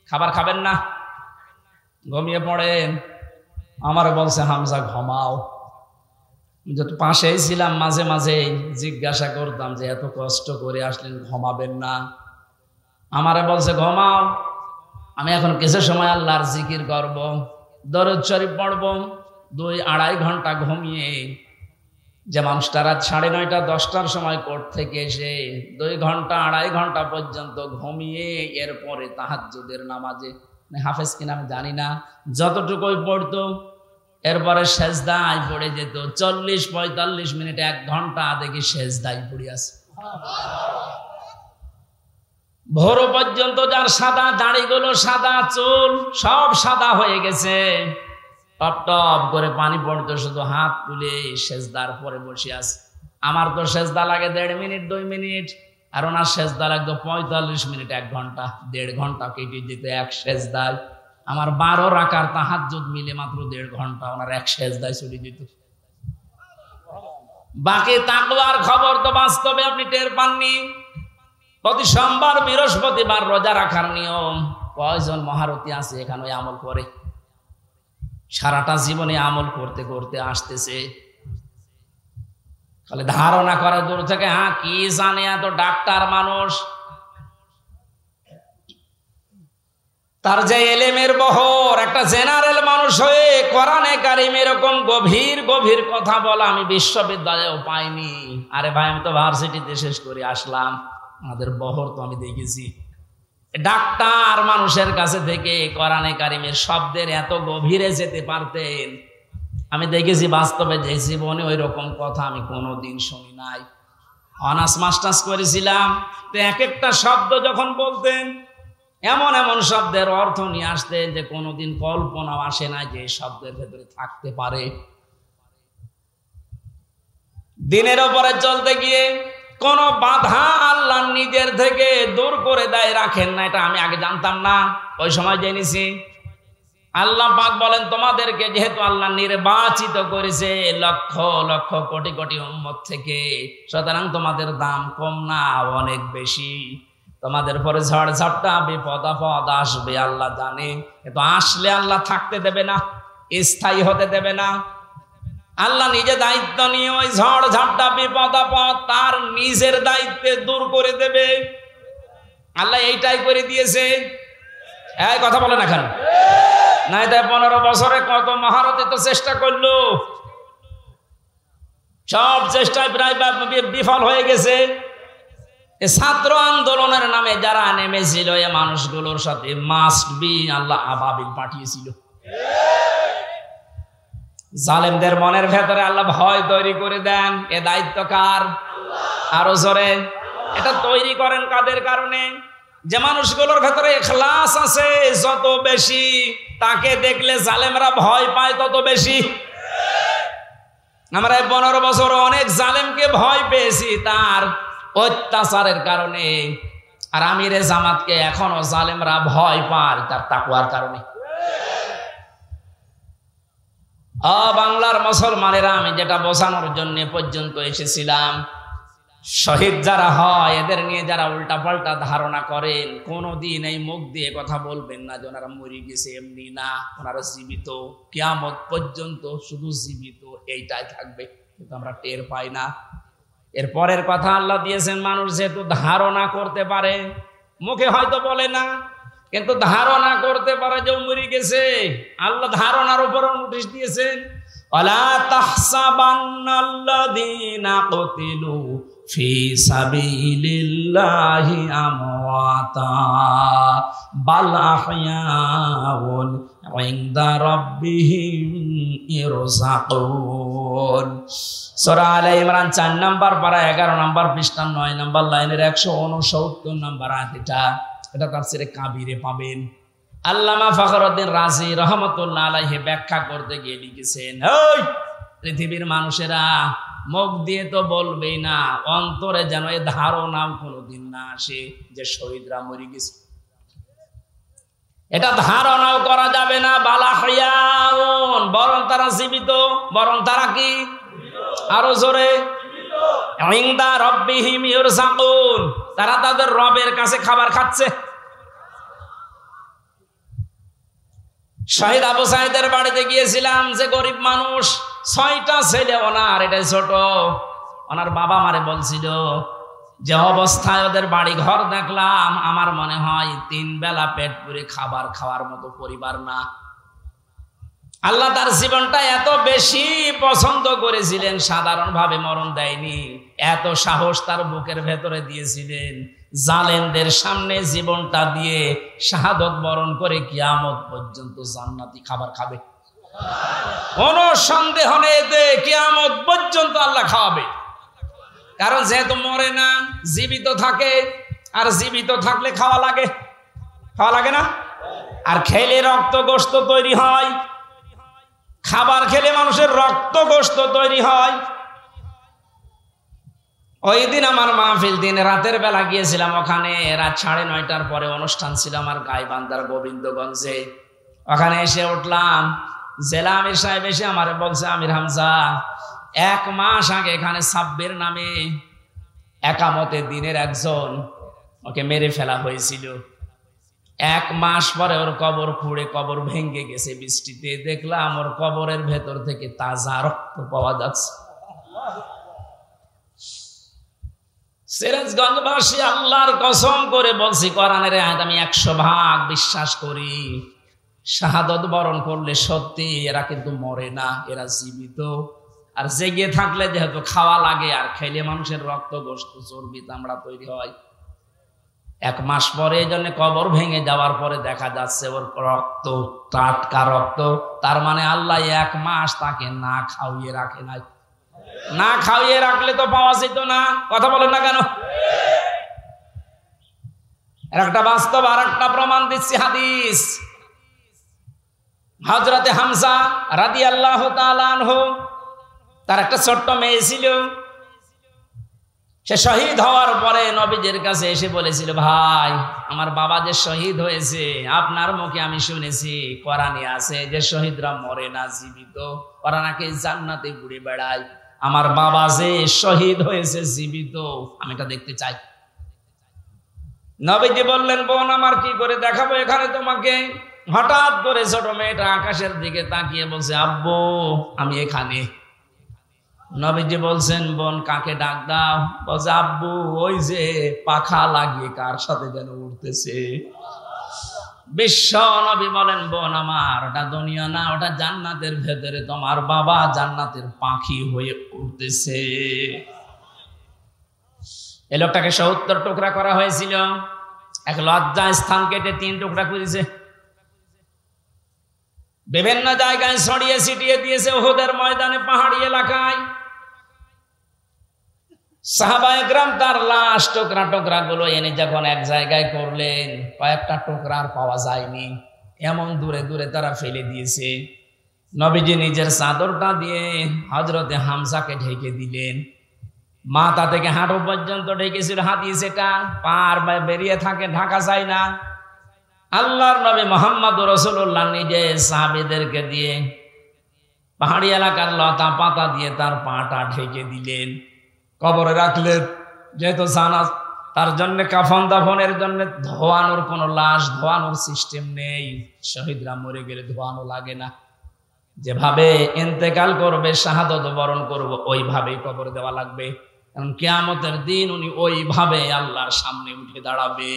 খাবার খাবেন না, ঘুমিয়ে পড়েন। আমার বলছে হামজা ঘুমাও। যত পাশেই ছিলাম মাঝে মাঝে জিজ্ঞাসা করতাম যে এত কষ্ট করে আসলেন, ঘুমাবেন না? আমারে বলছে ঘুমাও, আমি এখন কিছু সময় আল্লাহর জিকির করব, দরুদ শরীফ পড়ব। 2-2.5 ঘন্টা ঘুমিয়ে যে মানুষটা রাত 9:30 10টার সময় কোর্ট থেকে এসে 2 ঘন্টা 2.5 ঘন্টা পর্যন্ত ঘুমিয়ে এরপরে তাহাজ্জুদের নামাজে, হাফেজ কিনা আমি জানি না, যতটুকুই পড়তো এরপরে সেজদায় পড়ে যেত। 40-45 মিনিট 1 ঘন্টা দেখি সেজদায় পড়ে আছে। ভোর পর্যন্ত যার সাদা দাড়িগুলো, সাদা চুল সব সাদা হয়ে গেছে, টপ টপ করে পানি পড়তো, শুধু হাত তুলে সেজদার পরে বসে আছে। আমার তো সেজদা লাগে 1.5 মিনিট 2 মিনিট, আর ওনার সেজদা লাগতো 45 মিনিট 1 ঘন্টা। 1.5 ঘন্টা কেটে যেত এক সেজদায়। আমার 12 রাকাত তাহাজ্জুদ মিলে মাত্র 1.5 ঘন্টা ওনার এক সেজদায় চলে যেত। বাকি তাকওয়ার খবর তো বাস্তবে আপনি টের পাননি। প্রতি সোমবার বৃহস্পতিবার রোজা রাখার নিয়ম, কয়জন মহারথী আছে এখানে আমল করে? সারাটা জীবনে আমল করতে করতে আসতেছে, খালি ধারণা করে দূর থেকে, হ্যাঁ কি জানে, এত ডাক্তার মানুষ। তার যে এলেমের বহর, একটা জেনারেল মানুষ হয়ে কোরআনে কারিম এরকম গভীর গভীর কথা বলা আমি বিশ্ববিদ্যালয়েও পাইনি। আরে ভাই, আমি তো ভার্সিটিতে শেষ করে আসলাম, আমাদের বহর তো আমি দেখেছি। ডাক্তার মানুষের কাছে থেকে কোরআনে কারিমের শব্দের এত গভীরে যেতে পারতেন আমি দেখেছি বাস্তবে। যে জীবনে ওই রকম কথা আমি কোনোদিন শুনি নাই। অনার্স মাস্টার্স করেছিলাম, তো এক একটা শব্দ যখন বলতেন, এমন এমন শব্দের অর্থ নিয়ে আসতেন যে কোনোদিন কল্পনাও আসে না যে শব্দের ভেতরে থাকতে পারে। দিনের ওপরে চলতে গিয়ে কোন বাধা আল্লাহ নিজের থেকে দূর করে দেয়, রাখেন না। এটা আমি আগে জানতাম না, ওই সময় জেনেছি। আল্লাহ পাক বলেন, তোমাদেরকে যেহেতু আল্লাহ নির্বাচিত করেছে লক্ষ লক্ষ কোটি কোটি উম্মত থেকে, সুতরাং তোমাদের দাম কম না, অনেক বেশি। তোমাদের পরে ঝড় ঝাপটা বিপদ আপদ আসবে, আল্লাহ জানে। কিন্তু আসলে আল্লাহ থাকতে দেবে না, স্থায়ী হতে দেবে না। আল্লাহ নিজে দায়িত্ব নিয়ে ওই ঝড় ঝাপটা বিপদ আপদ তার নিজের দায়িত্বে দূর করে দেবে। আল্লাহ এইটাই করে দিয়েছে। এই কথা বলে না কেন? নাই তাই 15 বছরে কত মহারথী তো চেষ্টা করলো, সব চেষ্টায় প্রায় বিফল হয়ে গেছে। ছাত্র আন্দোলনের নামে যারা নেমেছিল, এ মানুষগুলোর সাথে মাস্ট বি আল্লাহ আবাবিল পাঠিয়েছিল। জালেমদের মনের ভেতরে আল্লাহ ভয় তৈরি করে দেন। এ দায়িত্ব কার? আরো জোরে। এটা তৈরি করেন কাদের কারণে? যে মানুষগুলোর ভেতরে ইখলাস আছে যত বেশি, তাকে দেখলে জালেমরা ভয় পায় তত বেশি। আমরা 15 বছর অনেক জালেমকে ভয় পেয়েছি তার অত্যাচারের কারণে, আর আমিরে জামাতকে এখনো জালেমরা ভয় পায় তার তাকওয়ার কারণে। বাংলার মুসলমানেরা, আমি যেটা বোঝানোর জন্য পর্যন্ত এসেছিলাম, শহীদ যারা হয় এদের নিয়ে যারা উল্টা পাল্টা ধারণা করেন, কোনদিন এই মুখ দিয়ে কথা বলবেন না যে ওনারা মরে গেছে, এমনি না, ওনারা জীবিত, কিয়ামত পর্যন্ত শুধু জীবিত এইটাই থাকবে। কিন্তু আমরা টের পাই না। এর পরের কথা আল্লাহ দিয়েছেন, মানুষ যেহেতু ধারণা করতে পারে, মুখে হয়তো বলে না, কিন্তু ধারণা করতে পারে যে মরে গেছে। আল্লাহ ধারণার উপর নোটিশ দিয়েছেন, ওয়ালা তাহসাবান্নাল্লাযীনা কুতিলু ফি সাবিলিল্লাহি আমওয়াতা বাল আহইয়াউন ইনদা রাব্বিহিম ইরযাকুন। সূরা আলে ইমরান 4 নম্বর পারা 11 নম্বর পৃষ্ঠা 9 নম্বর লাইনের 169 নম্বর আয়াত। এটা এটা তার ছেলে কাবিরে পাবেন। আল্লামা ফখরুদ্দিন রাজি রহমতুল্লাহ আলাইহি ব্যাখ্যা করতে গিয়ে লিখেছেন, ওই পৃথিবীর মানুষেরা মুখ দিয়ে তো বলবেই না, অন্তরে যেন এ ধারণাও কোনোদিন না আসে যে শহীদরা মরে গেছে। এটা ধারণাও করা যাবে না। বালা হায়াউন, বরং তারা জীবিত। বরং তারা কি? আরো জোরে, ইনদা রাব্বিহিম ইরযাকুন, তারা তাদের রবের কাছে খাবার খাচ্ছে। শহীদ আবু সাঈদের বাড়িতে গিয়েছিলাম, যে গরিব মানুষ, 6টা ছেলে ওনার, এটাই ছোট। ওনার বাবা মারে বলছিল, যে অবস্থায় ওদের বাড়ি ঘর দেখলাম, আমার মনে হয় 3 বেলা পেট পুরে খাবার খাওয়ার মতো পরিবার না। আল্লাহ তার জীবনটা এত বেশি পছন্দ করেছিলেন, সাধারণভাবে মরণ দেয়নি। এত সাহস তার বুকের ভেতরে দিয়েছিলেন, জালেমদের সামনে জীবনটা দিয়ে শাহাদত বরণ করে কিয়ামত পর্যন্ত জান্নাতি খাবার খাবে। কোনো সন্দেহ নেই, কিয়ামত পর্যন্ত আল্লাহ খাওয়াবে। কারণ যেহেতু মরে না, জীবিত থাকে, আর জীবিত থাকলে খাওয়া লাগে। খাওয়া লাগে না? আর খেলে রক্ত গোশত তৈরি হয়। খাবার খেলে মানুষের রক্ত গোশত তৈরি হয়। ওই দিন আমার মাহফিল, দিন রাতের বেলা গিয়েছিলাম ওখানে, রাত 9:30টার পরে অনুষ্ঠান ছিল আমার গাইবান্ধার গোবিন্দগঞ্জে। ওখানে এসে উঠলাম, জেলা আমির সাহেব এসে আমার বলছে, আমির হামজা, 1 মাস আগে এখানে সাব্বির নামে একামতে দিনের একজন, ওকে মেরে ফেলা হয়েছিল। 1 মাস পরে ওর কবর খুঁড়ে কবর ভেঙে গেছে বৃষ্টিতে। দেখলাম ওর কবরের ভেতর থেকে তাজা রক্ত পাওয়া যাচ্ছে। সিরাজগঞ্জবাসী, আল্লাহর কসম করে বলছি, কোরআনের আয়াত আমি 100% বিশ্বাস করি। শাহাদত বরণ করলে সত্যি এরা কিন্তু মরে না, এরা জীবিত। আর জেগে থাকলে যেহেতু খাওয়া লাগে, আর খেলে মানুষের রক্ত গোশত চর্বি চামড়া তৈরি হয়। 1 মাস পরে এই জন্য কবর ভেঙে যাওয়ার পরে দেখা যাচ্ছে ওর রক্ত টাটকা রক্ত। তার মানে আল্লাহ 1 মাস তাকে না খাওয়িয়ে রাখে নাই। না খাওয়িয়ে রাখলে তো পাওয়া যেত না। কথা বলেন না কেন? একটা বাস্তব, আর একটা প্রমাণ দিচ্ছি, হাদিস। হযরতে হামজা রাদিয়াল্লাহু তাআলা আনহু, তার একটা ছোট্ট মেয়ে ছিল। সে শহীদ হওয়ার পরে নবীজির কাছে এসে বলেছিল, ভাই, আমার বাবা যে শহীদ হয়েছে, আপনার মুখে আমি শুনেছি, কোরআনে আছে যে শহীদরা মরে না, জীবিত, ওরা নাকি জান্নাতে ঘুরে বেড়ায়। আমার বাবা যে শহীদ হয়েছে, জীবিত, আমি এটা দেখতে চাই। নবীজি বললেন, বোন আমার, কি করে দেখাবো এখানে তোমাকে? হঠাৎ করে ছোট মেয়েটা আকাশের দিকে তাকিয়ে বলছে, আব্বু, আমি এখানে। নবীজি বলছেন, বোন কাকে ডাক দাও? বলছে, আব্বু, ওই যে পাখা লাগিয়ে কার সাথে যেন উঠতেছে। বিশ্ব নবী বলেন, বোন আমার, ওটা দুনিয়া না, ওটা জান্নাতের ভেতরে তোমার বাবা জান্নাতের পাখি হয়ে উঠতেছে। এই লোকটাকে 70 টুকরা করা হয়েছিল। এক লজ্জা স্থান কেটে 3 টুকরা করেছে। বিভিন্ন জায়গায় ছড়িয়ে ছিটিয়ে দিয়েছে, উহুদের ময়দানে, পাহাড়ি এলাকায়। সাহাবায়ে কেরাম তার লাশ টুকরা টুকরা গুলো এনে যখন এক জায়গায় করলেন, কয়েকটা টুকরা আর পাওয়া যায়নি, এমন দূরে দূরে তারা ফেলে দিয়েছে। নবীজি নিজের চাদরটা দিয়ে হযরতে হামজাকে ঢেকে দিলেন। মাথা থেকে হাঁটু পর্যন্ত ঢেকেছিল হাদিস, এটা পার বেরিয়ে থাকে, ঢাকা যায় না। আল্লাহর নবী মুহাম্মদুর রাসূলুল্লাহ নিজে সাহাবীদেরকে দিয়ে পাহাড়ি এলাকার লতা পাতা দিয়ে তার পাটা ঢেকে দিলেন, কবরে রাখলেন। যেহেতু জানাজ, তার জন্য কাফন দাফনের জন্য ধোয়ানোর কোনো লাশ ধোয়ানোর সিস্টেম নেই। শহীদরা মরে গেলে ধোয়ানো লাগে না, যেভাবে ইন্তেকাল করবে, শাহাদত বরণ করবো, ওইভাবেই কবর দেওয়া লাগবে। কারণ কিয়ামতের দিন উনি ওইভাবে আল্লাহর সামনে উঠে দাঁড়াবে।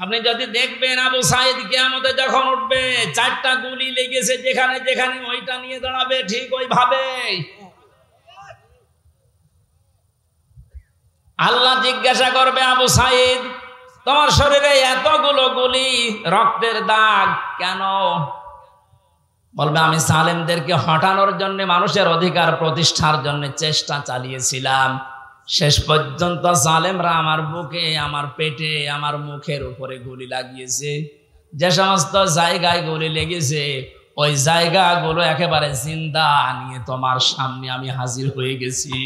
আপনি যদি দেখবেন, আবু সাঈদ কিয়ামতে যখন উঠবে, 4টা গুলি লেগেছে যেখানে যেখানে, ওইটা নিয়ে দাঁড়াবে ঠিক ওইভাবে। আল্লাহ জিজ্ঞাসা করবে, আবু সাঈদ, তোমার শরীরে এতগুলো গুলি, রক্তের দাগ কেন? বলবে, আমি জালেমদেরকে হটানোর জন্য, মানুষের অধিকার প্রতিষ্ঠার জন্য চেষ্টা চালিয়েছিলাম। শেষ পর্যন্ত জালেমরা আমার বুকে, আমার পেটে, আমার মুখের উপরে গুলি লাগিয়েছে। যে সমস্ত জায়গায় গুলি লেগেছে ওই জায়গাগুলো একেবারে জিন্দা নিয়ে তোমার সামনে আমি হাজির হয়ে গেছি।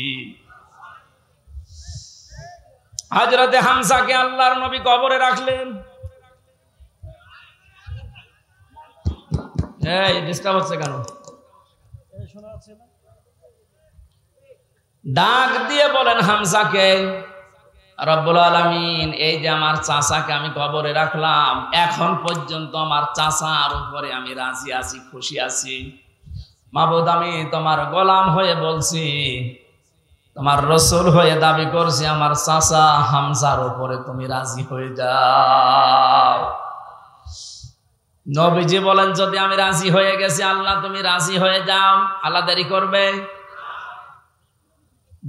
হযরতে হামজাকে আল্লাহর নবী কবরে রাখলেন। এই ডিস্টার্ব হচ্ছে কেন? ডাক দিয়ে বলেন হামজাকে, রব্বুল আলামিন এই যে আমার চাচাকে আমি কবরে রাখলাম, এখন পর্যন্ত আমার চাচার উপরে আমি রাজি আছি, খুশি আছি। মাবুদ, আমি তোমার গোলাম হয়ে বলছি, তোমার রাসূল হয়ে দাবি করছি, আমার চাচা হামজার উপরে তুমি রাজি হয়ে যাও। নবীজি বলেন, যদি আমি রাজি হয়ে গেছি, আল্লাহ তুমি রাজি হয়ে যাও, আল্লাহ দেরি করবে?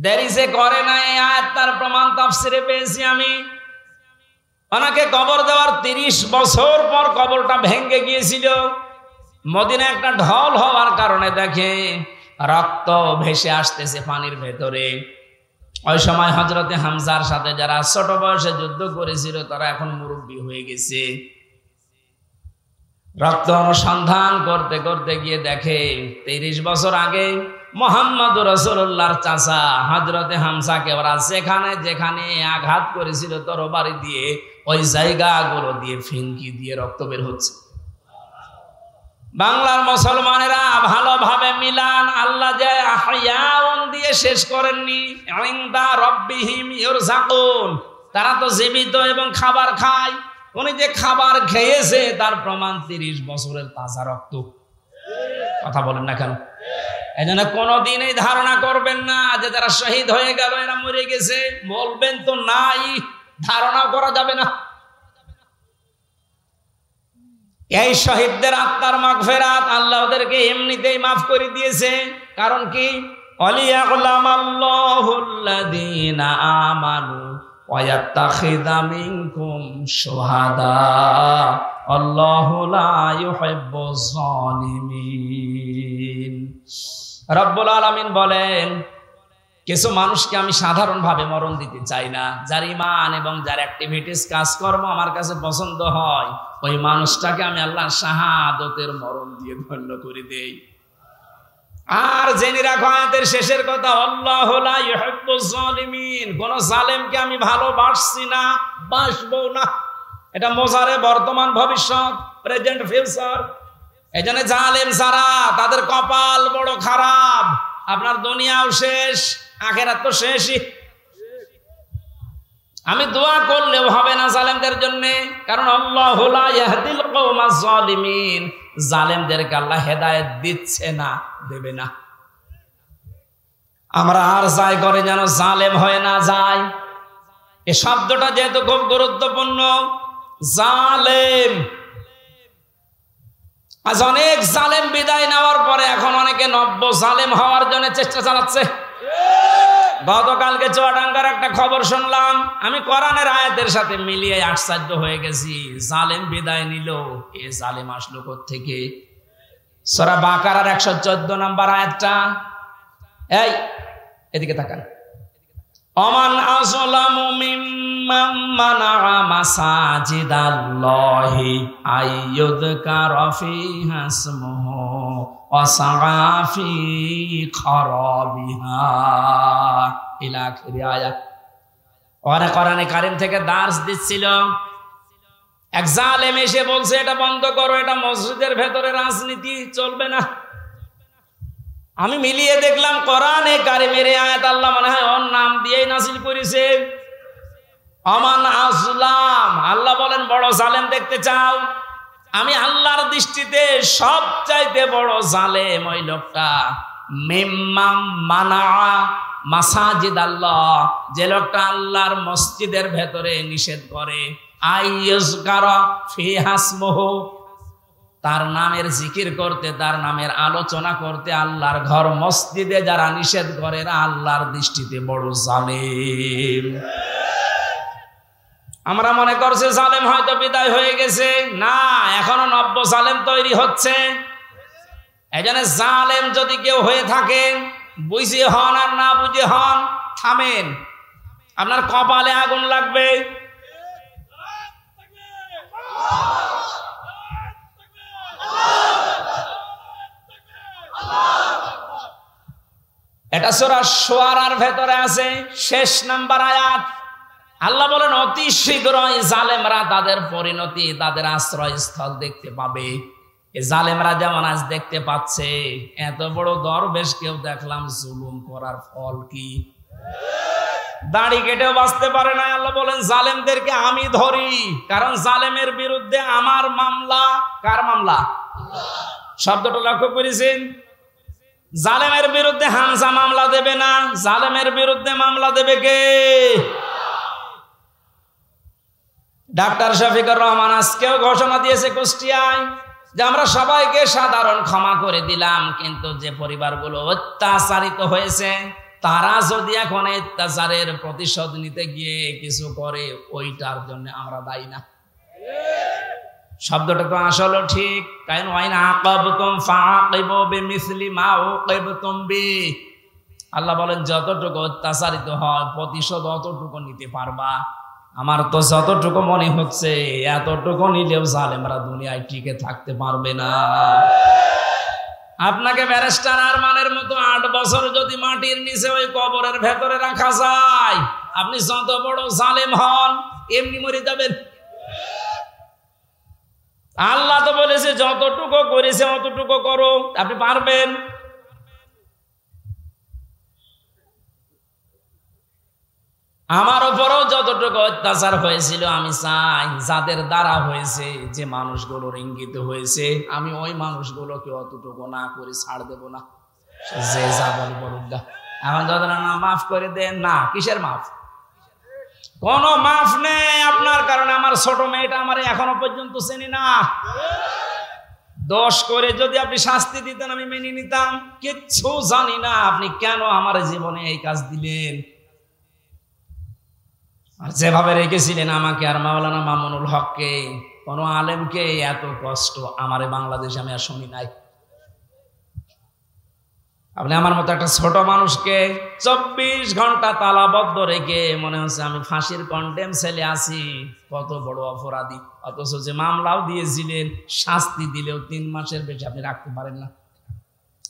দেরি সে করে না। এই আয়াত তার প্রমাণ তাফসিরে পেয়েছি আমি। ওনাকে কবর দেওয়ার 30 বছর পর কবরটা ভেঙে গিয়েছিল। মদিনা একটা ঢল হওয়ার কারণে দেখে রক্ত ভেসে আসতেছে পানির ভেতরে। ওই সময় হযরতে হামজার সাথে যারা ছোট বয়সে যুদ্ধ করেছিল তারা এখন মুরব্বী হয়ে গেছে। রক্ত অনুসন্ধান করতে করতে গিয়ে দেখে 30 বছর আগে মুহাম্মদুর রাসূলুল্লাহর চাচা হযরতে হামজাকে ওরা যেখানে যেখানে আঘাত করেছিল তরবারি দিয়ে, ওই জায়গাগুলো দিয়ে ফিনকি দিয়ে রক্ত বের হচ্ছে। বাংলার মুসলমানেরা ভালোভাবে মিলান, আল্লাহ যে আহয়াউন দিয়ে শেষ করেননি, ইনদা রাব্বিহিম ইরযাকুন, তারা তো জীবিত এবং খাবার খায়। উনি যে খাবার খেয়েছে তার প্রমাণ 30 বছরের তাজা রক্ত। কথা বলেন না কেন? এই জন্য কোনোদিন এই ধারণা করবেন না যে যারা শহীদ হয়ে গেল এরা মরে গেছে, বলবেন তো নাই, ধারণা করা যাবে না। এই শহীদদের আত্মার মাগফিরাত আল্লাহ ওদেরকে এমনিতেই মাফ করে দিয়েছে। কারণ কি? ওয়ালিয়াকুলামাল্লাহুল্লাযীনা আমানু ওয়া ইয়াত্তাখিযা মিনকুম শুহাদা আল্লাহু লা ইউহিব্বুজ জালিমিন। রব্বুল আলামিন বলেন, কিছু মানুষকে আমি সাধারণভাবে মরণ দিতে চাই না। যার ঈমান এবং যার অ্যাক্টিভিটিস কাজকর্ম আমার কাছে পছন্দ হয়, ওই মানুষটাকে আমি আল্লাহ শাহাদাতের মরণ দিয়ে ধন্য করে দেই। আর জেনে রাখো আয়াতের শেষের কথা, আল্লাহু লা ইউহিব্বুজ জালিমিন, কোন জালেমকে আমি ভালোবাসছি না, বাসবো না। এটা মোজারে বর্তমান ভবিষ্যৎ, প্রেজেন্ট ফিউচার। এজন্য জালেম যারা তাদের কপাল বড় খারাপ। আপনার দুনিয়াও শেষ, আখিরাত তো শেষই। আমি দোয়া করলেও হবে না জালেমদের জন্য, কারণ আল্লাহু লা ইয়াহদিল কওমাজ জালিমিন, জালেমদেরকে আল্লাহ হেদায়েত দিচ্ছে না, দেবে না। আমরা আর যাই করে যেন জালেম হয়ে না যায়। এই শব্দটা যেহেতু খুব গুরুত্বপূর্ণ, জালেম। আজ অনেক জালেম বিদায় নেওয়ার পরে এখন অনেকে নব্য জালেম হওয়ার জন্য চেষ্টা চালাচ্ছে। গতকালকে চুয়াডাঙ্গার একটা খবর শুনলাম, আমি কোরআনের আয়াতের সাথে মিলিয়ে আশ্চর্য হয়ে গেছি। জালেম বিদায় নিল, এ জালেম আসলো কোত্থেকে? সূরা বাকারার 114 নম্বর আয়াতটা। এই এদিকে তাকান। অমান আযলামু মিম্মান মানাআ মাসাজিদাল্লাহি আইয়ুযকারা ফীহা ইসমুহু ওয়া সাআ ফী খারাবিহা ইলা আখির আয়াত। ওরা কোরআনে কারীম থেকে দার্স দিচ্ছিল, এক জালেম এসে বলছে এটা বন্ধ করো, এটা মসজিদের ভেতরে রাজনীতি চলবে না। আমি মিলিয়ে দেখলাম কোরআনে কারীমের আয়াত আল্লাহ মনে হয় ওর নাম দিয়েই নাযিল করেছে। আমান আযলাম, আল্লাহ বলেন বড় জালেম দেখতে চাও? আমি আল্লাহর দৃষ্টিতে সবচাইতে বড় জালেম ওই লোকটা, মিম্মাম মানাআ মাসাজিদ আল্লাহ, যে লোকটা আল্লাহর মসজিদের ভেতরে নিষেধ করে, আইয়ুযকারা ফীহা ইসমুহু, তার নামের জিকির করতে, তার নামের আলোচনা করতে আল্লাহর ঘর মসজিদে যারা নিষেধ করে এরা আল্লাহর দৃষ্টিতে বড় জালেম। আমরা মনে করছি জালেম হয়তো বিদায় হয়ে গেছে, না, এখনো নব্য জালেম তৈরি হচ্ছে। এজন্য জালেম যদি কেউ হয়ে থাকেন, বুঝে হন আর না বুঝে হন, থামেন। আপনার কপালে আগুন লাগবে। এটা সূরা শুআরার ভেতরে আছে, শেষ নাম্বার আয়াত। আল্লাহ বলেন অতি শীঘ্রই জালেমরা তাদের পরিণতি, তাদের আশ্রয়স্থল দেখতে পাবে। এই জালেমরা যেমন আজ দেখতে পাচ্ছে, এত বড় দরবেশ কেউ দেখলাম জুলুম করার ফল কি? দাড়ি কেটেও বাঁচতে পারে না। আল্লাহ বলেন জালেমদেরকে আমি ধরি, কারণ জালেমের বিরুদ্ধে আমার মামলা। কার মামলা? শব্দটা লক্ষ্য করেছেন? জালেমের বিরুদ্ধে হামজা মামলা দেবে না, জালেমের বিরুদ্ধে মামলা দেবে কে? ডাক্তার শফিকুর রহমান আজকেও ঘোষণা দিয়েছে কুষ্টিয়ায় যে আমরা সবাইকে সাধারণ ক্ষমা করে দিলাম, কিন্তু যে পরিবারগুলো অত্যাচারিত হয়েছে তারা যদি এখন অত্যাচারের প্রতিশোধ নিতে গিয়ে কিছু করে, ওইটার জন্য আমরা দায়ী না। শব্দটা তো আসলে ঠিক। কারণ ওয়াইনা আকাবতুম ফাআকিবু বিমিসলি মা উকিবতুম বি। আল্লাহ বলেন যতটুকু অত্যাচারিত হয় প্রতিশোধ অতটুকু নিতে পারবা। আমার তো যতটুকু মনে হচ্ছে এতটুকু নিলেও জালেমরা দুনিয়ায় টিকে থাকতে পারবে না। আপনাকে ব্যারিস্টার আরমানের মতো 8 বছর যদি মাটির নিচে ওই কবরের ভেতরে রাখা যায়, আপনি যত বড় জালেম হন এমনি মরে যাবেন। আল্লাহ তো বলেছে যতটুকু করেছে অতটুকু করো, আপনি পারবেন? আমার উপরও যতটুকু অত্যাচার হয়েছিল, আমি চাই যাদের দ্বারা হয়েছে, যে মানুষগুলোর ইঙ্গিত হয়েছে, আমি ওই মানুষগুলোকে অতটুকু না করে ছাড় দেব না। যে যা বল বলুক। এখন যতটা না মাফ করে দেন না, কিসের মাফ? কোন মাফ নেই আপনার কারণে। আমার ছোট মেয়েটা আমার এখনো পর্যন্ত চেনি না। দোষ করে যদি আপনি শাস্তি দিতেন আমি মেনে নিতাম, কিচ্ছু জানি না আপনি কেন আমার জীবনে এই কাজ দিলেন। আর যেভাবে রেখেছিলেন আমাকে আর মাওলানা মামুনুল হককে, কোন আলেমকে এত কষ্ট আমার বাংলাদেশে আমি আর শুনি নাই। আপনি আমার মতো একটা ছোট মানুষকে 24 ঘন্টা তালাবদ্ধ রেখে মনে হচ্ছে আমি ফাঁসির কন্ডেম ছেলে আছি, কত বড় অপরাধী। অথচ যে মামলাও দিয়েছিলেন, শাস্তি দিলেও 3 মাসের বেশি আপনি রাখতে পারেন না।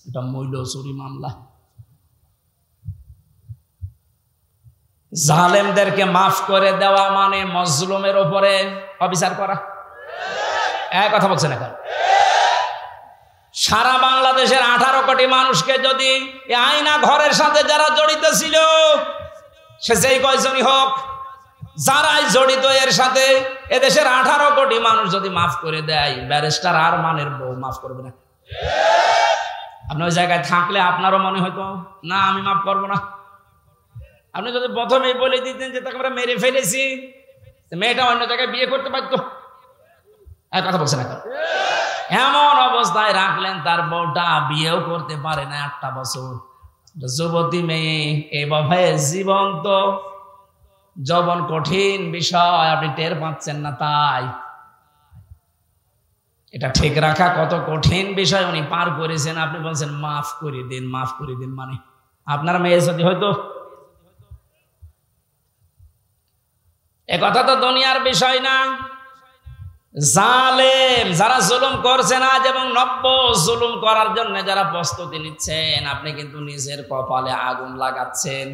এটা মূল্য চুরি মামলা। জালেমদেরকে মাফ করে দেওয়া মানে মজলুমের উপরে অবিচার করা। এক কথা বলছেন এখন? সারা বাংলাদেশের 18 কোটি মানুষকে যদি আয়না ঘরের সাথে যারা জড়িত ছিল, সে যেই কয়জনই হোক, যারাই জড়িত এর সাথে, এদেশের 18 কোটি মানুষ যদি মাফ করে দেয়, ব্যারিস্টার আরমানের বউ মাফ করবে না? আপনি ওই জায়গায় থাকলে আপনারও মনে হয়তো না আমি মাফ করবো না। আপনি যদি প্রথমেই বলে দিতেন যে তাকে আমরা মেরে ফেলেছি, মেয়েটা অন্য জায়গায় বিয়ে করতে পারতো। এক কথা বলছেন এখন? এমন অবস্থায় রাখলেন তার বউটা বিয়েও করতে পারে না 8টা বছর। যুবতী মেয়ে এভাবে জীবন্ত যৌবন কঠিন বিষয়, আপনি টের পাচ্ছেন না। তাই এটা ঠিক রাখা কত কঠিন বিষয় উনি পার করেছেন। আপনি বলছেন মাফ করে দিন, মাফ করে দিন। মানে আপনার মেয়ে যদি হয়তো, এ কথা তো দুনিয়ার বিষয় না। জালেম যারা জুলুম করছেন আজ এবং নব্য জুলুম করার জন্য যারা প্রস্তুতি নিচ্ছেন, আপনি কিন্তু নিজের কপালে আগুন লাগাচ্ছেন।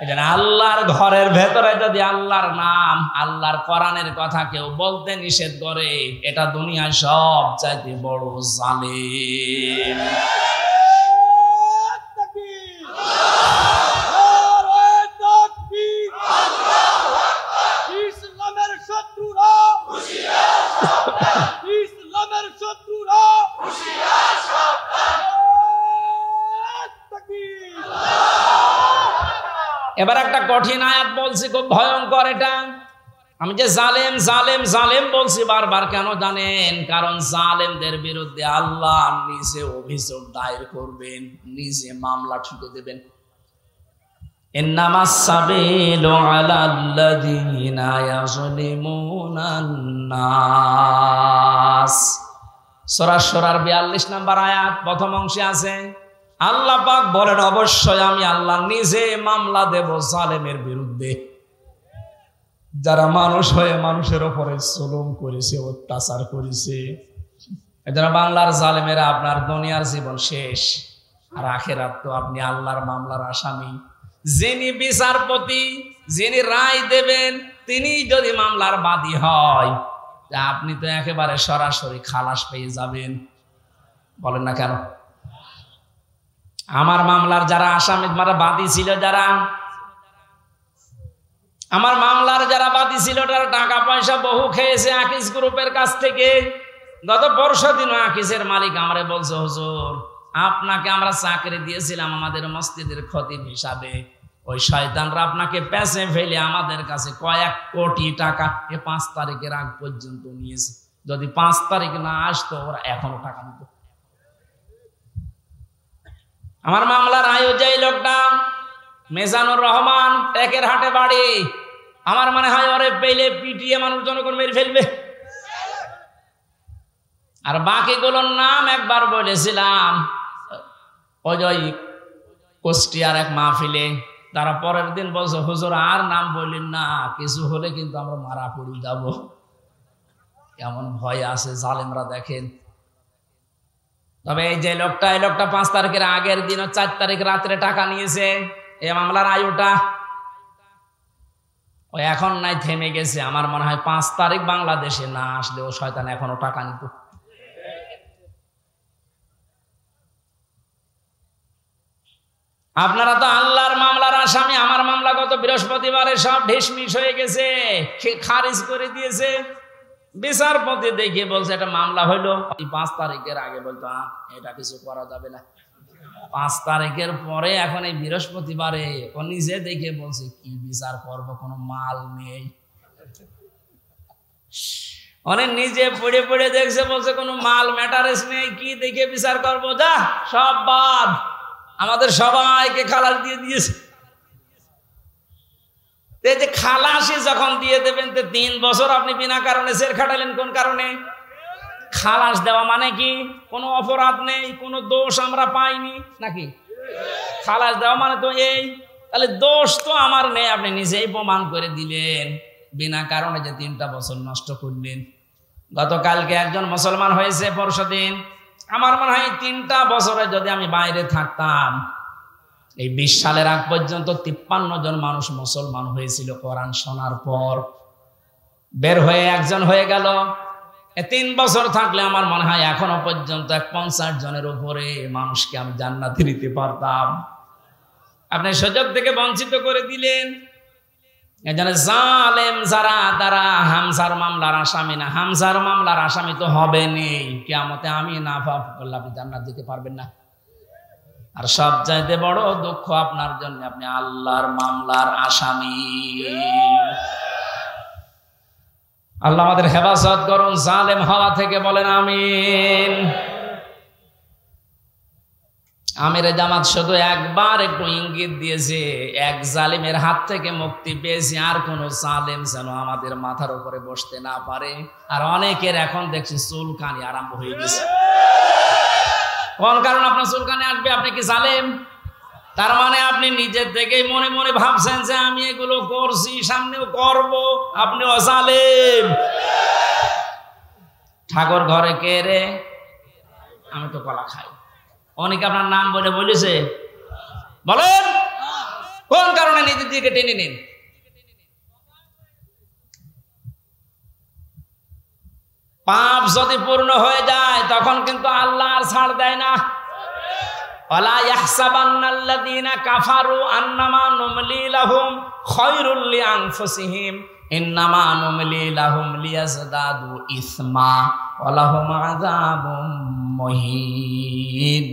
এটা আল্লাহর ঘরের ভেতরে যদি আল্লাহর নাম, আল্লাহর কোরআনের কথা কেউ বলতে নিষেধ করে, এটা দুনিয়ায় সব চাইতে বড় জালেম। এবার একটা কঠিন আয়াত বলছি, খুব ভয়ঙ্কর। এটা আমি যে জালেম জালেম জালেম বলছি বারবার, কেন জানেন? কারণ জালেমদের বিরুদ্ধে আল্লাহ নিজে অভিযোগ দায়ের করবেন, নিজে মামলা ঠুকে দেবেন। ইন্নামাস সাবিলু আলাল্লাযীনা ইয়াযলিমুনান নাস। সূরা শুরার 42 নম্বর আয়াত প্রথম অংশে আছে, আল্লাহ পাক বলেন অবশ্যই আমি আল্লাহ নিজে মামলা দেব জালেমের বিরুদ্ধে। বিরুদ্ধে যারা মানুষ হয়ে মানুষের উপরে জুলুম করেছে, অত্যাচার করেছে, এজন্য বাংলার জালেমেরা আপনার দুনিয়ার জীবন শেষ, আর আখিরাত তো আপনি আল্লাহর মামলার আসামি। যিনি বিচারপতি, যিনি রায় দেবেন, তিনি যদি মামলার বাদী হয়, আপনি তো একেবারে সরাসরি খালাস পেয়ে যাবেন। বলেন না কেন? আমার মামলার যারা আসামি বাদী ছিল, যারা আমার মামলার যারা বাদী ছিল, তারা টাকা পয়সা বহু খেয়েছে আকিস গ্রুপের কাছ থেকে। গত পরশু দিনও আকিসের মালিক আমারে বলছে, হুজুর আপনাকে আমরা চাকরি দিয়েছিলাম আমাদের মসজিদের খতিব হিসাবে, ওই শয়তানরা আপনাকে পেছে ফেলে আমাদের কাছে কয়েক কোটি টাকা 5 তারিখের আগ পর্যন্ত নিয়েছে। যদি 5 তারিখ না আসতো ওরা এখনো টাকা নিত। আমার মামলার আয়োজক লোকটা মেজানুর রহমান, টেকের হাটে বাড়ি। আমার মনে হয় ওরে পেলে পিটিয়ে মানুষ জনগণ মেরে ফেলবে। আর বাকিগুলোর নাম একবার বলেছিলাম ওই কুষ্টিয়ার এক মাহফিলে, তারা পরের দিন বলছে, হুজুর আর নাম বললেন না, কিছু হলে কিন্তু আমরা মারা পড়ে যাব। কেমন ভয় আছে জালেমরা দেখেন। তবে এই যে লোকটা, এই লোকটা 5 তারিখের আগের দিন 4 তারিখ রাত্রে টাকা নিয়েছে। এই মামলার আয়ুটা ওই এখন নাই, থেমে গেছে। আমার মনে হয় 5 তারিখ বাংলাদেশে না আসলে ও শয়তান এখনো টাকা নিত। আপনারা তো আল্লাহর মামলার আসামি। আমার মামলা গত বৃহস্পতিবারে সব ঢিসমিস হয়ে গেছে, খারিজ করে দিয়েছে। বিচারপতি দেখে বলছে এটা মামলা হইলো 5 তারিখের আগে, বলতো এটা কিছু করা যাবে না। 5 তারিখের পরে এখন এই বৃহস্পতিবারে ও নিজে দেখে বলছে কি বিচার করব, কোনো মাল নেই। অনেক নিজে পড়ে পড়ে দেখছে, বলছে কোনো মাল ম্যাটারেস নেই, কি দেখে বিচার করবো, যা সব বাদ। আমাদের সবাইকে খালাস দিয়ে দিয়েছে। এই যে খালাসি যখন দিয়ে দেবেন, 3 বছর আপনি বিনা কারণে জেল খাটালেন, কোন কারণে? খালাস দেওয়া মানে কি? কোনো অপরাধ নেই, কোনো দোষ আমরা পাইনি নাকি? খালাস দেওয়া মানে তো এই, তাহলে দোষ তো আমার নেই, আপনি নিজেই প্রমাণ করে দিলেন। বিনা কারণে যে 3টা বছর নষ্ট করলেন। গতকালকে একজন মুসলমান হয়েছে পরশুদিন। আমার মনে হয় 3টা বছরে যদি আমি বাইরে থাকতাম, এই 20 সালের আগ পর্যন্ত 53 জন মানুষ মুসলমান হয়েছিল কোরআন শোনার পর। বের হয়ে একজন হয়ে গেল। 3 বছর থাকলে আমার মনে হয় এখনো পর্যন্ত 50 জনের উপরে মানুষকে আমি জান্নাতে দিতে পারতাম। আপনি সুযোগ থেকে বঞ্চিত করে দিলেন। এজন্য জালেম যারা, তারা হামজার মামলার আসামি না। হামজার মামলার আসামি তো হবেনি। কিয়ামতে আমি না পাপ করলে আপনি জান্নাত দিতে পারবেন না। আর সব চাইতে বড় দুঃখ আপনার জন্য, আপনি আল্লাহর মামলার আসামি। আল্লাহ আমাদের হেফাজত করুন জালেম হওয়া থেকে, বলেন আমিন। আমিরে জামাত শুধু একবার একটু ইঙ্গিত দিয়েছে, এক জালিমের হাত থেকে মুক্তি পেয়েছি, আর কোন জালেম যেন আমাদের মাথার উপরে বসতে না পারে। আর অনেকের এখন দেখছি চুলকানি আরম্ভ হয়ে গেছে। কোন কারণ আপনার চুলকানি আসবে? আপনি কি জালেম? তার মানে আপনি নিজের থেকেই মনে মনে ভাবছেন যে আমি এগুলো করছি, সামনেও করব। আপনিও জালেম। ঠাকুর ঘরে কে রে? আমি তো কলা খাই। অনেকে আপনার নাম বলে বলেছে, বলেন কোন কারণে নিজের দিকে টেনে নিন? পাপ যদি পূর্ণ হয়ে যায় তখন কিন্তু আল্লাহ আর ছাড় দেয় না। ওয়ালা ইয়াহসাবান্নাল্লাযীনা কাফারু আন্নামা নুমলি লাহুম খায়রুল লিআনফুসিহিম ইন্নামা নুমলি লাহুম লিয়াজদাদু ইসমা ওয়া লাহুম আযাবুম মুহিন।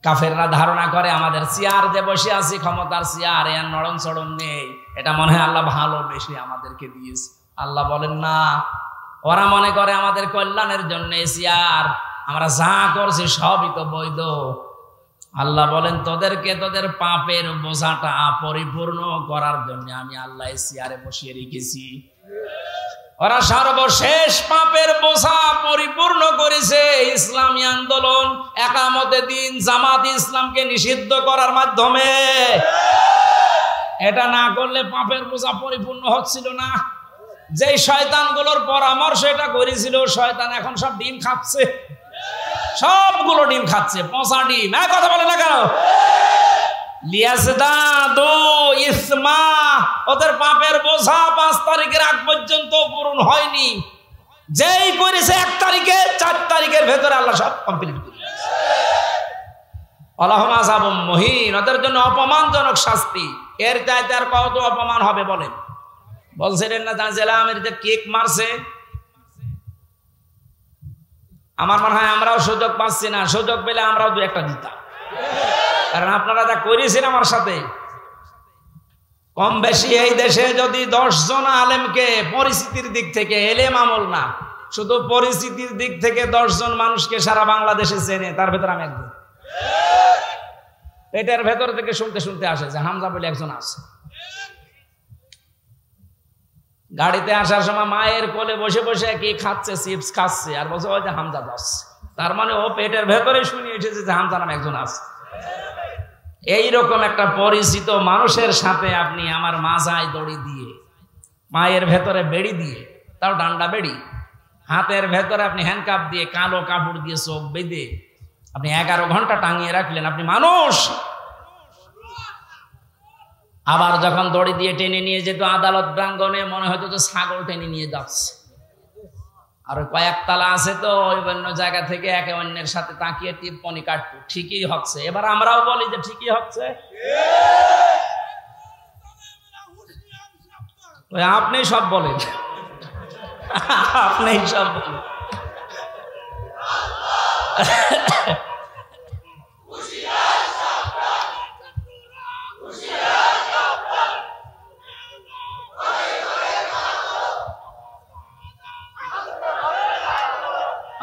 কাফেররা ধারণা করে আমাদের চেয়ার যে বসে আছি, ক্ষমতার চেয়ার, এর নরম চড়ন নেই, এটা মনে হয় আল্লাহ ভালোবেসে আমাদেরকে দিয়েছে। আল্লাহ বলেন না, ওরা মনে করে আমাদের কল্যাণের জন্য চেয়ার, আমরা যা করছি সবই তো বৈধ। আল্লাহ বলেন তোদেরকে তোদের পাপের বোঝাটা পরিপূর্ণ করার জন্য আমি আল্লাহ চেয়ারে বসিয়ে রেখেছি। ওরা সর্বশেষ পাপের বোঝা পরিপূর্ণ করেছে ইসলামী আন্দোলন, একামতে দিন, জামাত ইসলামকে নিষিদ্ধ করার মাধ্যমে। এটা না করলে পাপের বোঝা পরিপূর্ণ হচ্ছিল না। যেই শয়তানগুলোর পরামর্শ এটা করেছিল, শয়তান এখন সব ডিম খাচ্ছে, সবগুলো ডিম খাচ্ছে, পচা ডিম। কথা বলে না কেন? লিয়াজদাদু ইসমা, ওদের পাপের বোঝা 5 তারিখের আগ পর্যন্ত পূরণ হয়নি। যেই করেছে 1 তারিখে, 4 তারিখের ভেতরে আল্লাহ সব কমপ্লিট করে দিয়েছে। আল্লাহুম আযাবুম মুহিন, ওদের জন্য অপমানজনক শাস্তি। এর চাইতে আর কত অপমান হবে বলেন? বলছিলেন না জানছিলাম এর যে কেক মারছে, আমার মনে হয় আমরাও সুযোগ পাচ্ছি না, সুযোগ পেলে আমরাও 2-1টা দিতাম। কারণ আপনারা যা করেছেন আমার সাথে, কম বেশি এই দেশে যদি 10 জন আলেমকে পরিস্থিতির দিক থেকে, এলেম আমল না, শুধু পরিস্থিতির দিক থেকে 10 জন মানুষকে সারা বাংলাদেশে চেনে, তার ভেতর আমি একজন। পেটের ভেতর থেকে শুনতে শুনতে আসে যে হামজা বলে একজন আছে। গাড়িতে আসার সময় মায়ের কোলে বসে বসে কি খাচ্ছে, চিপস খাচ্ছে, আর বলছে ওই যে হামজা যাচ্ছে। তার মানে ও পেটের ভেতরে শুনে এসেছে যে হামজা নামে একজন আছে। এইরকম একটা পরিচিত মানুষের সাথে আপনি আমার মাজায় দড়ি দিয়ে, মায়ের ভেতরে বেড়ি দিয়ে, তাও ডান্ডা বেড়ি, হাতের ভেতরে আপনি হ্যান্ডকাপ দিয়ে, কালো কাপড় দিয়ে চোখ বেঁধে আপনি 11 ঘন্টা টাঙিয়ে রাখলেন, আপনি মানুষ। আবার যখন দড়ি দিয়ে টেনে নিয়ে যেত আদালত প্রাঙ্গণে, মনে হতো যে ছাগল টেনে নিয়ে যাচ্ছে। আর কয়েকতলা আছে তো, ওই অন্য জায়গা থেকে একে অন্যের সাথে তাকিয়ে টিপ্পনি কাটতো, ঠিকই হচ্ছে। এবার আমরাও বলি যে ঠিকই হচ্ছে। আপনি সব বলেন, আপনি সব বলেন।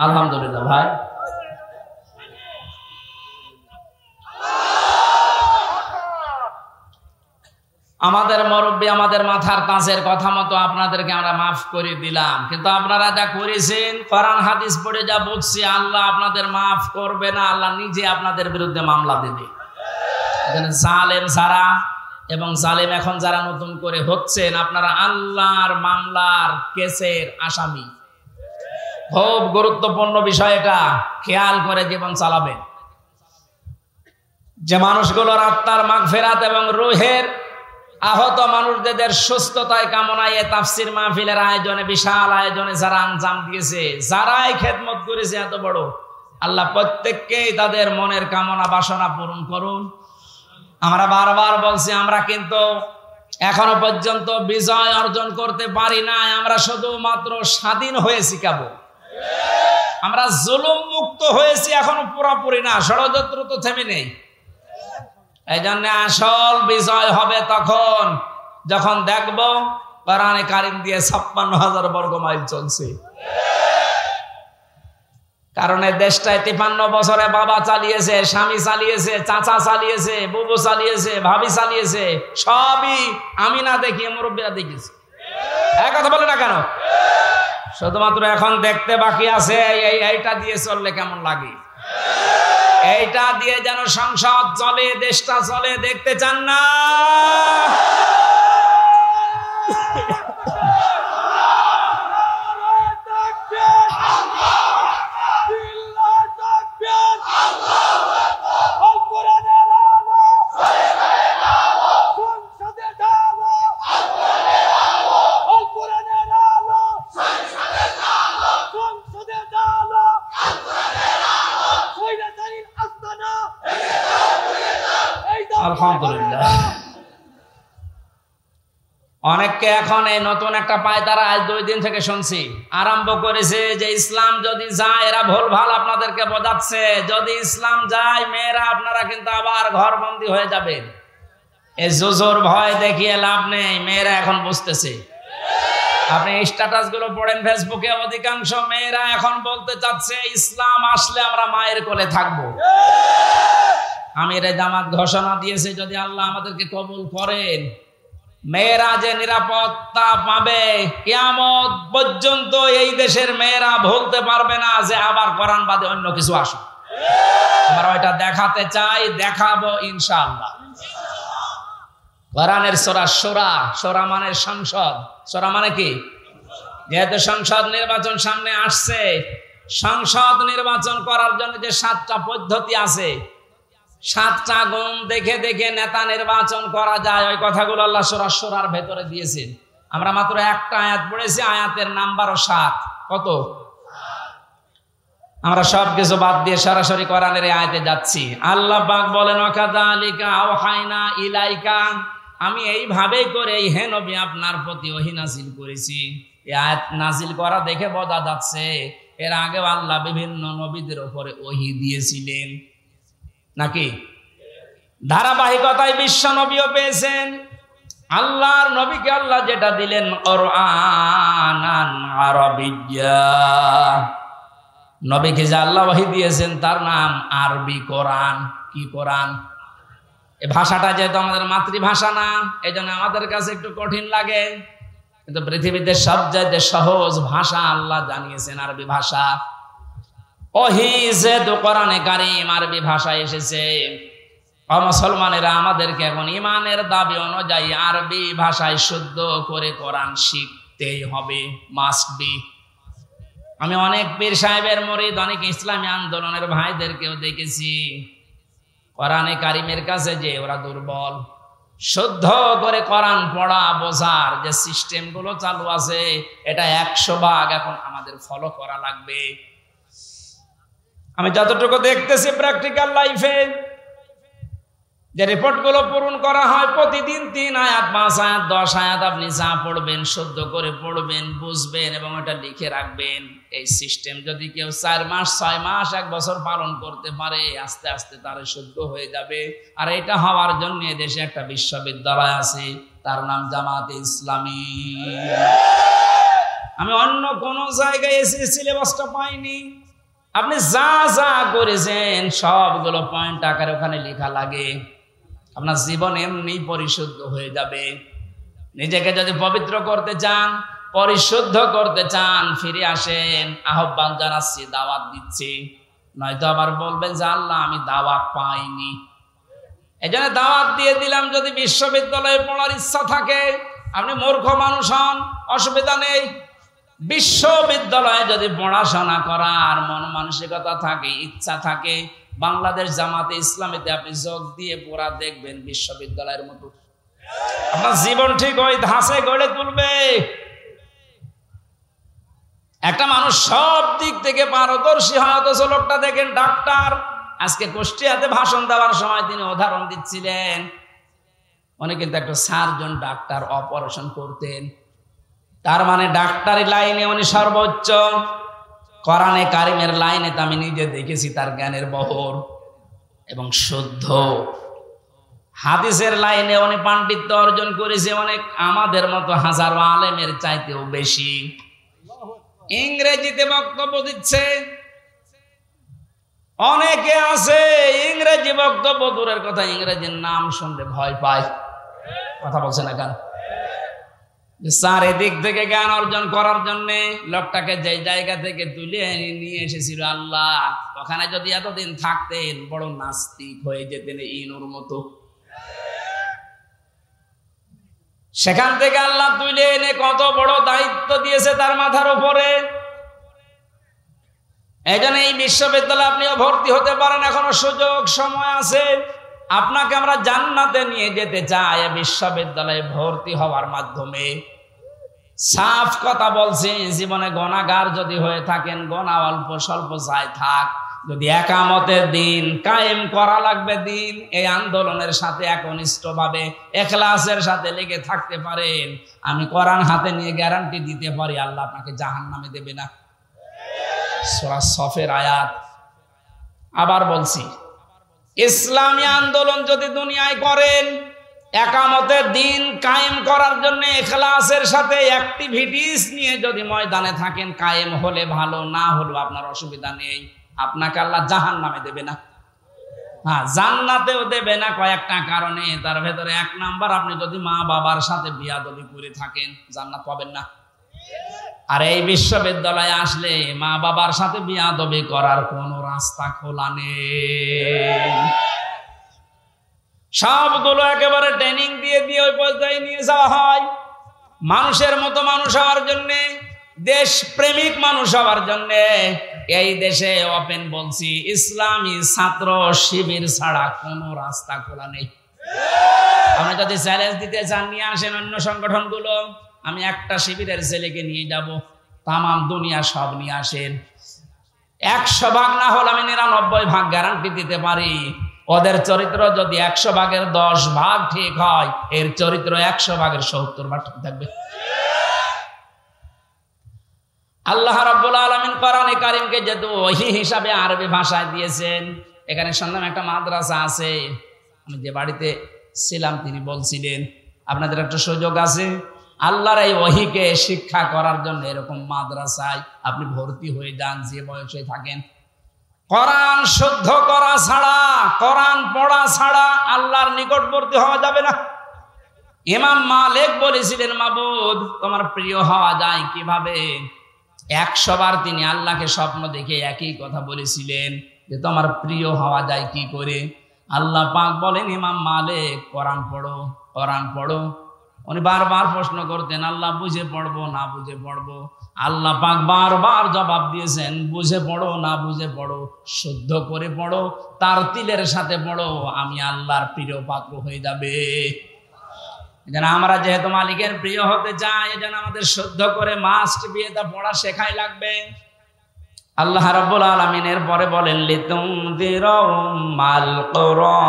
আলহামদুলিল্লাহ ভাই, আমাদের মুরব্বী, আমাদের মাথার তাজের কথা মতো আপনাদেরকে আমরা মাফ করে দিলাম, কিন্তু আপনারা যা করেছেন, কোরআন হাদিস পড়ে যা বুঝছি, আল্লাহ আপনাদের মাফ করবে না, আল্লাহ নিজে আপনাদের বিরুদ্ধে মামলা দেবে। জালেম যারা এবং জালেম এখন যারা নতুন করে হচ্ছেন, আপনারা আল্লাহর মামলার কেসের আসামি। খুব গুরুত্বপূর্ণ বিষয়, এটা খেয়াল করে জীবন চালাবেন। যে মানুষগুলোর আত্মার মাগফিরাত এবং রূহের আহত মানুষদের সুস্থতায় কামনায় তাফসির মাহফিলের আয়োজনে, বিশাল আয়োজনে যারা আঞ্জাম দিয়েছে, যারাই খেদমত করেছে এত বড়, আল্লাহ প্রত্যেককেই তাদের মনের কামনা বাসনা পূরণ করুন। আমরা বারবার বলছি, আমরা কিন্তু এখনো পর্যন্ত বিজয় অর্জন করতে পারি না, আমরা শুধুমাত্র স্বাধীন হয়েছি কেবল। আমরা জুলুম মুক্ত হয়েছি এখনো পুরোপুরি না, ষড়যন্ত্র তো থেমে নেই। এই জন্য আসল বিজয় হবে তখন যখন দেখব কোরআনে কারিম দিয়ে 56,000 বর্গ মাইল চলছে। কারণ এই দেশটায় 53 বছরে বাবা চালিয়েছে, স্বামী চালিয়েছে, চাচা চালিয়েছে, বুবু চালিয়েছে, ভাবি চালিয়েছে, সবই আমি না দেখিয়ে মুরব্বীরা দেখিয়েছে। এক কথা বলে না কেন? শুধুমাত্র এখন দেখতে বাকি আছে এইটা দিয়ে চললে কেমন লাগে, এইটা দিয়ে যেন সংসদ চলে, দেশটা চলে, দেখতে চান না? আলহামদুলিল্লাহ। অনেককে এখন এই নতুন একটা পায়তারা আজ 2 দিন থেকে শুনছি আরম্ভ করেছে যে ইসলাম যদি যায়, এরা ভুলভাল আপনাদেরকে বোঝাচ্ছে, যদি ইসলাম যায় মেয়েরা আপনারা কিন্তু আবার ঘরবন্দি হয়ে যাবেন। এই জুজুর ভয় দেখিয়ে লাভ নেই, মেয়েরা এখন বুঝতেছে। আপনি স্ট্যাটাস গুলো পড়েন ফেসবুকে, অধিকাংশ মেয়েরা এখন বলতে চাচ্ছে ইসলাম আসলে আমরা মায়ের কোলে থাকবো। আমিরে জামাত ঘোষণা দিয়েছে, যদি আল্লাহ আমাদেরকে কবুল করেন, মেয়েরা যে নিরাপত্তা পাবে, কিয়ামত পর্যন্ত এই দেশের মেয়েরা বলতে পারবে না যে আবার কোরআন বাদে অন্য কিছু আসুক। আমরা ওইটা দেখাতে চাই, দেখাবো ইনশাআল্লাহ। কোরআনের সূরা শূরা, শূরা মানে সংসদ, শূরা মানে কি? যেহেতু সংসদ নির্বাচন সামনে আসছে, সংসদ নির্বাচন করার জন্য যে 7টা পদ্ধতি আছে, 7টা গুণ দেখে দেখে নেতা নির্বাচন করা যায়, ওই কথাগুলো আল্লাহ সূরা শূরার ভেতরে দিয়েছেন। আমরা মাত্র একটা আয়াত পড়েছি, আয়াতের নাম্বারও 7। কত? আমরা সবকিছু বাদ দিয়ে সরাসরি কোরআনের এই আয়াতে যাচ্ছি। আল্লাহ পাক বলেন, ওয়াকাযালিকা আওহাইনা ইলাইকা, আমি এইভাবেই করে এই হে নবী আপনার প্রতি ওহী নাযিল করেছি। এই আয়াত নাযিল করা দেখে বোঝা যাচ্ছে এর আগে আল্লাহ বিভিন্ন নবীদের উপরে ওহী দিয়েছিলেন, নাকি? ধারাবাহিকতায় বিশ্ব নবীও পেয়েছেন। আল্লাহর নবীকে আল্লাহ যেটা দিলেন কুরআনান আরাবিয়্যা, নবীকে যে আল্লাহ ওহী দিয়েছেন তার নাম আরবি কোরআন। কি কোরআন? এই ভাষাটা যেহেতু আমাদের মাতৃভাষা না, এই জন্য আমাদের কাছে একটু কঠিন লাগে, কিন্তু পৃথিবীতে সবচেয়ে সহজ ভাষা আল্লাহ জানিয়েছেন আরবি ভাষা। ওহী যেহেতু কোরআনে কারীম আরবি ভাষায় এসেছে, মুসলমানেরা আমাদেরকে এখন ইমানের দাবি অনুযায়ী আরবি ভাষায় শুদ্ধ করে কোরআন শিখতেই হবে, মাস্ট বি। আমি অনেক পীর সাহেবের মুরিদ, অনেক ইসলামী আন্দোলনের ভাইদেরকেও দেখেছি কোরআনে কারীমের কাছে যে ওরা দুর্বল। শুদ্ধ করে কোরআন পড়া বোঝার যে সিস্টেম গুলো চালু আছে, এটা 100 ভাগ এখন আমাদের ফলো করা লাগবে। আমি যতটুকু দেখতেছি প্র্যাকটিক্যাল লাইফে, যে রিপোর্ট গুলো পূরণ করা হয়, প্রতিদিন 3 আয়াত 5 আয়াত 10 আয়াত আপনি যা পড়বেন শুদ্ধ করে পড়বেন, বুঝবেন এবং এটা লিখে রাখবেন। এই সিস্টেম যদি কেউ 4 মাস 6 মাস 1 বছর পালন করতে পারে, আস্তে আস্তে তার শুদ্ধ হয়ে যাবে। আর এটা হওয়ার জন্য দেশে একটা বিশ্ববিদ্যালয় আছে, তার নাম জামাতে ইসলামী। আমি অন্য কোন জায়গায় এসে সিলেবাসটা পাইনি। আপনি যা যা করেছেন সবগুলো পয়েন্ট আকারে ওখানে লেখা লাগে, আপনার জীবন এমনি পরিশুদ্ধ হয়ে যাবে। নিজেকে যদি পবিত্র করতে চান, পরিশুদ্ধ করতে চান, ফিরে আসেন। আহ্বান জানাচ্ছি, দাওয়াত দিচ্ছি, নয়তো আবার বলবেন যে আল্লাহ আমি দাওয়াত পাইনি। এই জন্য দাওয়াত দিয়ে দিলাম। যদি বিশ্ববিদ্যালয়ে পড়ার ইচ্ছা থাকে, আপনি মূর্খ মানুষ হন, অসুবিধা নেই। বিশ্ববিদ্যালয়ে যদি পড়াশোনা করার মন মানসিকতা থাকে, ইচ্ছা থাকে, বাংলাদেশ জামাতে ইসলামীতে আপনি যোগ দিয়ে পড়া দেখবেন বিশ্ববিদ্যালয়ের মতো। আপনার জীবন ঠিক ওই ধাঁচে গড়ে তুলবে। একটা মানুষ সব দিক থেকে পারদর্শী হয়, অথচ লোকটা দেখেন ডাক্তার। আজকে কুষ্টিয়াতে ভাষণ দেওয়ার সময় তিনি উদাহরণ দিচ্ছিলেন, উনি কিন্তু একটা সার্জন ডাক্তার, অপারেশন করতেন। তার মানে ডাক্তারি লাইনে উনি সর্বোচ্চ। কোরআনে কারীমের লাইনে তো আমি নিজে দেখেছি তার জ্ঞানের বহর এবং শুদ্ধ। হাদিসের লাইনে উনি পাণ্ডিত্য অর্জন করেছে অনেক, আমাদের মতো হাজারো আলেমের চাইতেও বেশি। ইংরেজিতে বক্তব্য দিচ্ছে, অনেকে আছে ইংরেজি বক্তব্য দূরের কথা, ইংরেজির নাম শুনলে ভয় পায়। কথা বলছে না কেন? চারিদিক থেকে জ্ঞান অর্জন করার জন্য লোকটাকে যে জায়গা থেকে তুলে নিয়ে এসেছিল আল্লাহ, ওখানে যদি এতদিন থাকতেন বড় নাস্তিক হয়ে যেতেন ইনুর মতো। সেখান থেকে আল্লাহ তুলে এনে কত বড় দায়িত্ব দিয়েছে তার মাথার উপরে। এই জন্য এই বিশ্ববিদ্যালয়ে আপনিও ভর্তি হতে পারেন, এখনো সুযোগ সময় আছে। আপনাকে আমরা জান্নাতে নিয়ে যেতে চাই বিশ্ববিদ্যালয়ে ভর্তি হওয়ার মাধ্যমে। সাফ কথা বলছি, জীবনে গুনাহগার যদি হয়ে থাকেন, গুনাহ অল্প স্বল্প যাই থাক, যদি একামতের দিন কায়েম করা লাগবে দিন, এই আন্দোলনের সাথে একনিষ্ঠভাবে ইখলাসের সাথে লেগে থাকতে পারেন, আমি কোরআন হাতে নিয়ে গ্যারান্টি দিতে পারি আল্লাহ আপনাকে জাহান্নামে দেবে না। সূরা সফের আয়াত। আবার বলছি, ইসলামী আন্দোলন যদি দুনিয়ায় করেন, একামতের দিন কায়েম করার জন্য ইখলাসের সাথে অ্যাক্টিভিটিস নিয়ে যদি ময়দানে থাকেন, কায়েম হলে ভালো, না হলেও আপনার অসুবিধা নেই। আপনাকে আল্লাহ জাহান্নামে দেবে না, হ্যাঁ জান্নাতেও দেবে না কয়েকটা কারণে। তার ভেতরে 1 নাম্বার, আপনি যদি মা বাবার সাথে বিয়াদবি করে থাকেন জান্নাত পাবেন না। আর এই বিশ্ববিদ্যালয়ে আসলে মা বাবার সাথে বিয়াদবি করার কোনো রাস্তা খোলা নেই। সবগুলো একেবারে ট্রেনিং দিয়ে দিয়ে ওই পর্যায়ে নিয়ে যাওয়া হয়। মানুষের মতো মানুষ হওয়ার জন্য, দেশ প্রেমিক মানুষ হওয়ার জন্য এই দেশে ওপেন বলছি, ইসলামী ছাত্র শিবির ছাড়া কোনো রাস্তা খোলা নেই। আপনি যদি চ্যালেঞ্জ দিতে চান নিয়ে আসেন অন্য সংগঠনগুলো, আমি একটা শিবিরের ছেলেকে নিয়ে যাব, তামাম দুনিয়া সব নিয়ে আসেন। 100 ভাগ না হলে আমি 99 ভাগ গ্যারান্টি দিতে পারি, ওদের চরিত্র যদি 100 ভাগের 10 ভাগ ঠিক হয়, এর চরিত্র 100 ভাগের 70 ভাগ ঠিক থাকবে। আল্লাহ রাব্বুল আলামিন কোরআনে কারীমকে যেহেতু ওহী হিসাবে আরবি ভাষায় দিয়েছেন, এখানে শুনলাম একটা মাদ্রাসা আছে, আমি যে বাড়িতে ছিলাম তিনি বলছিলেন আপনাদের একটা সুযোগ আছে আল্লাহর এই ওহীকে শিক্ষা করার জন্য, এরকম মাদ্রাসায় আপনি ভর্তি হয়ে যান যে বয়সে থাকেন। কোরআন শুদ্ধ করা ছাড়া, কোরআন পড়া ছাড়া আল্লাহর নিকটবর্তী হওয়া যাবে না। ইমাম মালিক বলেছিলেন, মাবুদ তোমার প্রিয় হওয়া যায় কিভাবে? 100 বার তিনি আল্লাহকে স্বপ্ন দেখে একই কথা বলেছিলেন যে তোমার প্রিয় হওয়া যায় কি করে? আল্লাহ পাক বলেন, ইমাম মালিক কোরআন পড়ো, কোরআন পড়ো। উনি বারবার প্রশ্ন করতেন, আল্লাহ বুঝে পড়বো না বুঝে পড়বো? আল্লাহ পাক বারবার জবাব দিয়েছেন, বুঝে পড়ো না বুঝে পড়ো, শুদ্ধ করে পড়ো, তার তিলের সাথে পড়ো, আমি আল্লাহর প্রিয় পাত্র হয়ে যাবে। যেন আমরা যেহেতু মালিকের প্রিয় হতে চাই, যেন আমাদের শুদ্ধ করে মাস্ট বিয়েটা পড়া শেখাই লাগবে। আল্লাহ রাব্বুল আলামিনের পরে বলেন, লিতুনযিরা উম্মাল কুরা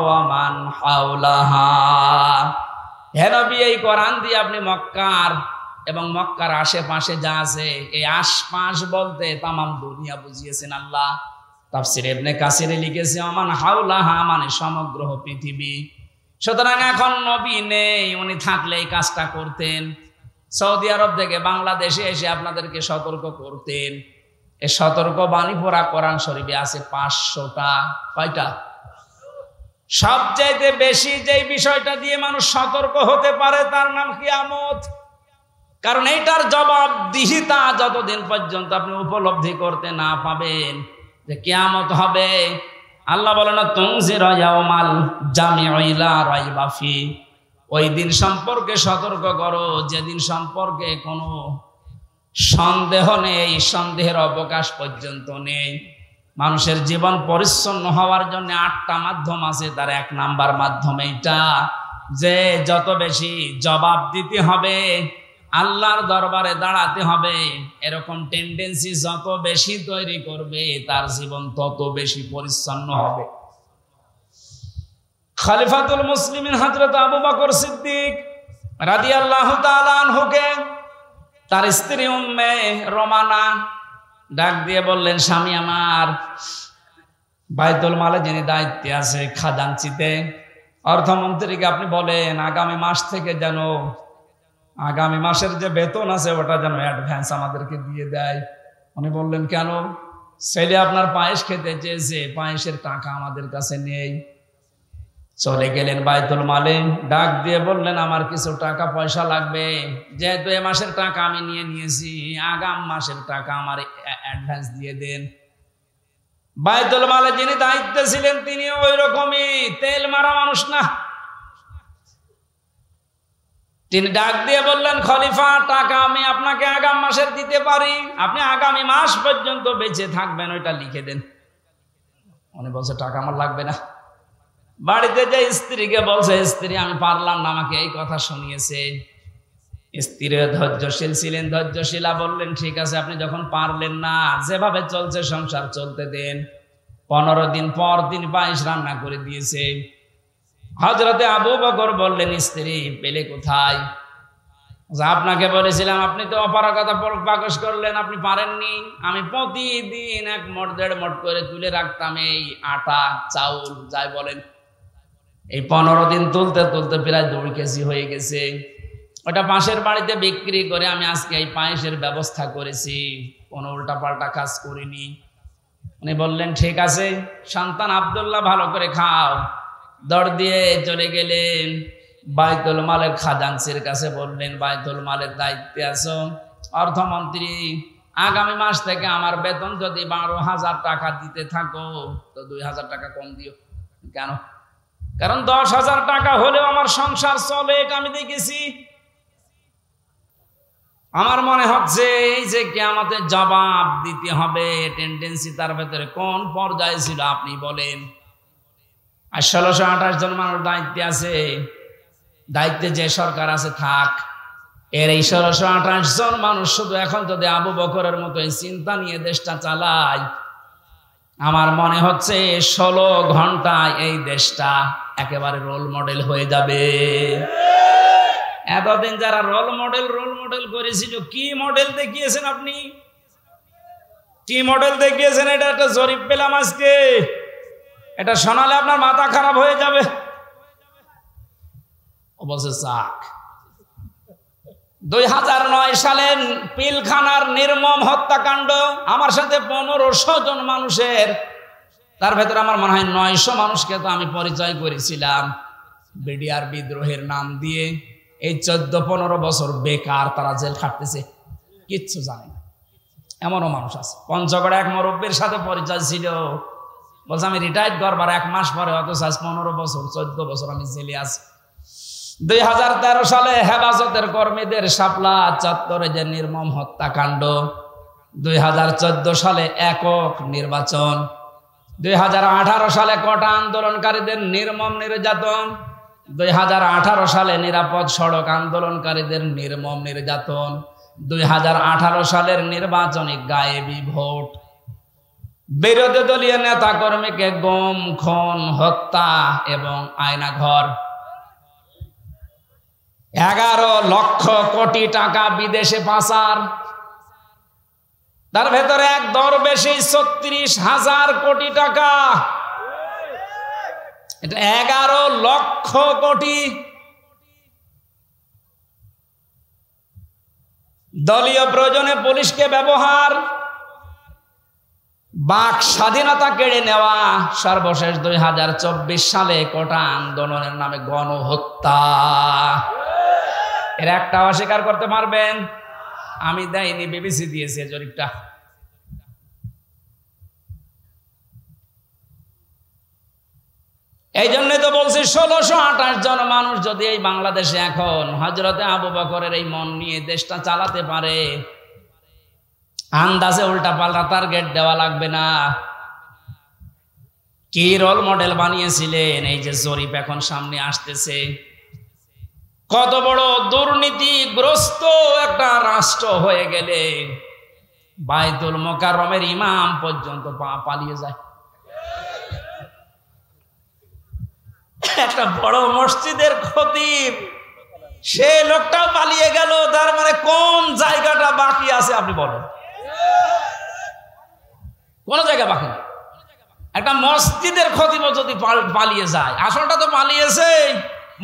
ওয়া মান হাওলাহা। হে নবী, এই কোরআন দিয়ে আপনি মক্কার এবং মক্কার আশেপাশে যা আছে, এই আশপাশ বলতে তামাম দুনিয়া বুঝিয়েছেন আল্লাহ। তাফসীর ইবনে কাসিরে লিখেছে, ওমান হাওলাহা মানে সমগ্র পৃথিবী। সুতরাং এখন নবী নেই, উনি থাকলে এই কাজটা করতেন। সৌদি আরব থেকে বাংলাদেশে এসে আপনাদেরকে সতর্ক করতেন। এই সতর্ক বাণী পড়া কোরআন শরীফে আছে 500টা। কয়টা? সবচাইতে বেশি যেই বিষয়টা দিয়ে মানুষ সতর্ক হতে পারে তার নাম কিয়ামত। কারণ এইটার জবাবদিহিতা যতদিন পর্যন্ত আপনি উপলব্ধি করতে না পাবেন যে কিয়ামত হবে, আল্লাহ বলেন, তুনজিরা ইয়াউমাল জামিউ লা রাইবা ফি, ওই দিন সম্পর্কে সতর্ক করো যেদিন সম্পর্কে কোনো সন্দেহ নেই, সন্দেহের অবকাশ পর্যন্ত নেই। মানুষের জীবন পরিচ্ছন্ন হওয়ার জন্য 8টা মাধ্যম আছে, তার 1 নাম্বার মাধ্যম এইটা যে যত বেশি জবাব দিতে হবে, আল্লাহর দরবারে দাঁড়াতে হবে, এরকম টেন্ডেন্সি যত বেশি তৈরি করবে তার জীবন তত বেশি পরিচ্ছন্ন হবে। খলিফাতুল মুসলিমিন হযরত আবু বকর সিদ্দিক রাদিয়াল্লাহু তাআলা আনহুকে তার স্ত্রী উম্মে রোমানা ডাক দিয়ে বললেন, স্বামী আমার, বাইতুল মালে যিনি দায়িত্বে আছে খাজানচিতে, অর্থমন্ত্রীকে আপনি বলেন আগামী মাস থেকে যেন আগামী মাসের যে বেতন আছে ওটা যেন অ্যাডভান্স আমাদেরকে দিয়ে দেয়। উনি বললেন, কেন? ছেলে আপনার পায়েস খেতে চেয়েছে, পায়েসের টাকা আমাদের কাছে নেই। চলে গেলেন বাইতুল মালে, ডাক দিয়ে বললেন, আমার কিছু টাকা পয়সা লাগবে, যেহেতু এ মাসের টাকা আমি নিয়ে নিয়েছি, আগাম মাসের টাকা আমার অ্যাডভান্স দিয়ে দেন। বাইতুল মালে যিনি দায়িত্বে ছিলেন তিনি ওই রকমই তেল মারা মানুষ না। তিনি ডাক দিয়ে বললেন, খলিফা, টাকা আমি আপনাকে আগাম মাসের দিতে পারি, আপনি আগামী মাস পর্যন্ত বেঁচে থাকবেন, ওইটা লিখে দেন। উনি বলছে, টাকা আমার লাগবে না। বাড়িতে যে স্ত্রীকে বলছে, স্ত্রী আমি পারলাম না, আমাকে এই কথা শুনিয়েছে। স্ত্রী ধৈর্যশীল ছিলেন, ধৈর্যশীলা বললেন, ঠিক আছে, আপনি যখন পারলেন না, যেভাবে চলছে সংসার চলতে দেন। 15 দিন পর তিনি পায়েস রান্না করে দিয়েছে। হযরতে আবু বকর বললেন, স্ত্রী পেলে কোথায়? আপনাকে বলেছিলাম, আপনি তো অপারগতা প্রকাশ করলেন, আপনি পারেননি। আমি প্রতিদিন 1 মণ 1.5 মণ করে তুলে রাখতাম এই আটা চাউল যাই বলেন। এই 15 দিন তুলতে তুলতে প্রায় 2 কেজি হয়ে গেছে। ওটা পাশের বাড়িতে বিক্রি করে আমি আজকে এই পায়েসের ব্যবস্থা করেছি, কোনো উল্টাপাল্টা কাজ করিনি। উনি বললেন, ঠিক আছে, সন্তান আব্দুল্লাহ ভালো করে খাও। দৌড় দিয়ে চলে গেলেন বাইতুল মালের খাজানচির কাছে, বললেন, বাইতুল মালের দায়িত্বে আছো, অর্থমন্ত্রী, আগামী মাস থেকে আমার বেতন যদি 12,000 টাকা দিতে থাকো তো 2,000 টাকা কম দিও। কেন? কারণ 10,000 টাকা হলেও আমার সংসার চলে, এটা আমি দেখেছি। আমার মনে হচ্ছে এই যে কিয়ামতের জবাব দিতে হবে, টেন্ডেন্সি তার ভেতরে কোন পর্যায়ে ছিল আপনি বলেন। আর 1628 জন মানুষ দায়িত্বে আছে, দায়িত্বে যে সরকার আছে থাক, এর এই 1628 জন মানুষ শুধু এখন যদি আবু বকরের মতো এই চিন্তা নিয়ে দেশটা চালায়, আমার মনে হচ্ছে 16 ঘন্টায় এই দেশটা একেবারে রোল মডেল হয়ে যাবে। এতদিন যারা রোল মডেল করেছিল, কি মডেল দেখিয়েছেন আপনি? কি মডেল দেখিয়েছেন? এটা একটা জরিপ পেলাম আজকে, এটা শোনালে আপনার মাথা খারাপ হয়ে যাবে। অবশ্য চাক 2009 সালে পিলখানার নির্মম হত্যাকাণ্ড, আমার সাথে 1500 জন মানুষের, তার ভেতরে আমার মনে হয় 900 মানুষকে তো আমি পরিচয় করেছিলাম বিডিআর বিদ্রোহের নাম দিয়ে। এই 14-15 বছর বেকার তারা জেল খাটতেছে, কিচ্ছু জানে না, এমনও মানুষ আছে। পঞ্চগড়ে এক মুরব্বীর সাথে পরিচয় ছিল, বলছে আমি রিটায়ার্ড করবার 1 মাস পরে, অথচ 15 বছর 14 বছর আমি জেলে আছি। 2013 সালে হেফাজতের কর্মীদের শাপলা চত্বরে যে নির্মম হত্যাকাণ্ড, 2014 সালে একক নির্বাচন, 2018 সালে কোটা আন্দোলনকারীদের নির্মম নির্যাতন, 2018 সালে নিরাপদ সড়ক আন্দোলনকারীদের নির্মম নির্যাতন, 2018 সালের নির্বাচনী গায়েবী ভোট, বিরোধী দলীয় নেতা কর্মীকে গুম, খুন, হত্যা এবং আয়নাঘর, 11 লক্ষ কোটি টাকা বিদেশে পাচার, তার ভেতরে এক দরবেশী 36,000 কোটি টাকা, এটা 11 লক্ষ কোটি। দলীয় প্রয়োজনে পুলিশকে ব্যবহার, বাক স্বাধীনতা কেড়ে নেওয়া, সর্বশেষ 2024 সালে কোটা আন্দোলনের নামে গণহত্যা। এর একটা অস্বীকার করতে পারবেন? আমি দেয়নি, বিবিসি দিয়েছে জরিপটা। এই জন্য তো বলছি 1628 জন মানুষ যদি এই বাংলাদেশে এখন হযরতে আবু বকরের এই মন নিয়ে দেশটা চালাতে পারে, আন্দাজে উল্টা পাল্টা টার্গেট দেওয়া লাগবে না। কি রোল মডেল বানিয়েছিলেন, এই যে জরিপ এখন সামনে আসতেছে। কত বড় দুর্নীতিগ্রস্ত একটা রাষ্ট্র হয়ে গেলে বাইতুল মোকাররমের ইমাম পর্যন্ত পালিয়ে যায়। একটা বড় মসজিদের খতিব, সে লোকটাও পালিয়ে গেল, তার মানে কোন জায়গাটা বাকি আছে আপনি বলেন? কোন জায়গা বাকি? একটা মসজিদের খতিব যদি পালিয়ে যায়, আসলটা তো পালিয়েছে,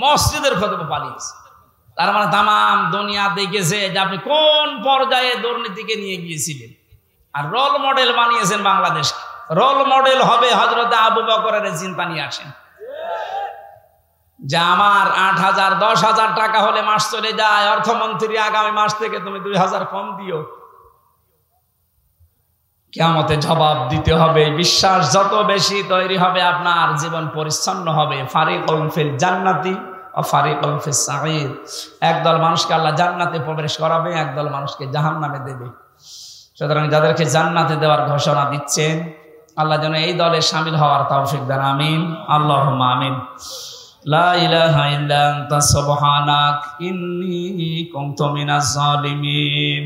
মসজিদের খতিব পালিয়েছে, তার মানে তামাম দুনিয়া দেখেছে যে আপনি কোন পর্যায়ে দুর্নীতিকে নিয়ে গিয়েছিলেন। আর রোল মডেল বানিয়েছেন বাংলাদেশ। রোল মডেল হবে হযরতে আবু বকরের চিন্তা নিয়ে আসেন যে আমার 8,000 10,000 টাকা হলে মাস চলে যায়, অর্থমন্ত্রী আগামী মাস থেকে তুমি 2,000 কম দিও। কিয়ামতে জবাব দিতে হবে। বিশ্বাস যত বেশি তৈরি হবে, আপনার জীবন পরিচ্ছন্ন হবে। ফারিকুন ফিল জান্নাতি ওয়া ফারিকুন ফিস সাঈর। একদল মানুষকে আল্লাহ জান্নাতে প্রবেশ করাবে, একদল মানুষকে জাহান্নামে দেবে। সুতরাং যাদেরকে জান্নাতে দেওয়ার ঘোষণা দিচ্ছেন, আল্লাহ যেন এই দলে শামিল হওয়ার তৌফিক দেন। আমিন, আল্লাহুম্মা আমিন। লা ইলাহা ইল্লা আনতা সুবহানাক ইন্নী কুনতু মিনাজ জালিমিন।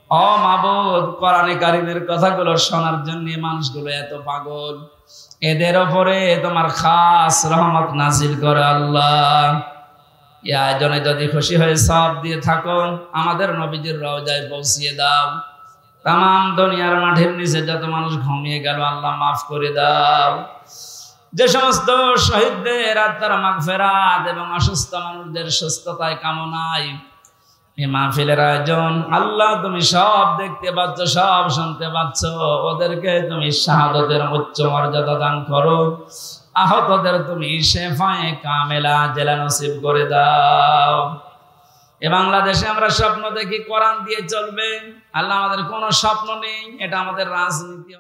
ও মাবুদ, কোরআনে কারীমের কথাগুলো শোনার জন্য মানুষগুলো এত পাগল, এদের উপরে তোমার খাস রহমত নাজিল করে আল্লাহ। এই আয়োজনে যদি খুশি হয়ে সব দিয়ে থাকো, আমাদের নবীজির রওজায় পৌঁছিয়ে দাও। তামাম দুনিয়ার মাঠের নিচে যত মানুষ ঘুমিয়ে গেল, আল্লাহ মাফ করে দাও। যে সমস্ত শহীদদের আত্মার মাগফিরাত এবং অসুস্থ মানুষদের সুস্থতায় কামনায় এই মাহফিলের আয়োজন, আল্লাহ তুমি সব দেখতে পাচ্ছ, সব শুনতে পাচ্ছ। ওদেরকে তুমি শাহাদাতের উচ্চ মর্যাদা দান করো। আহতদের তুমি শেফায়ে কামেলা জেলা নসিব করে দাও। এ বাংলাদেশে আমরা স্বপ্ন দেখি কোরআন দিয়ে চলবে। আল্লাহ, আমাদের কোনো স্বপ্ন নেই, এটা আমাদের রাজনীতি।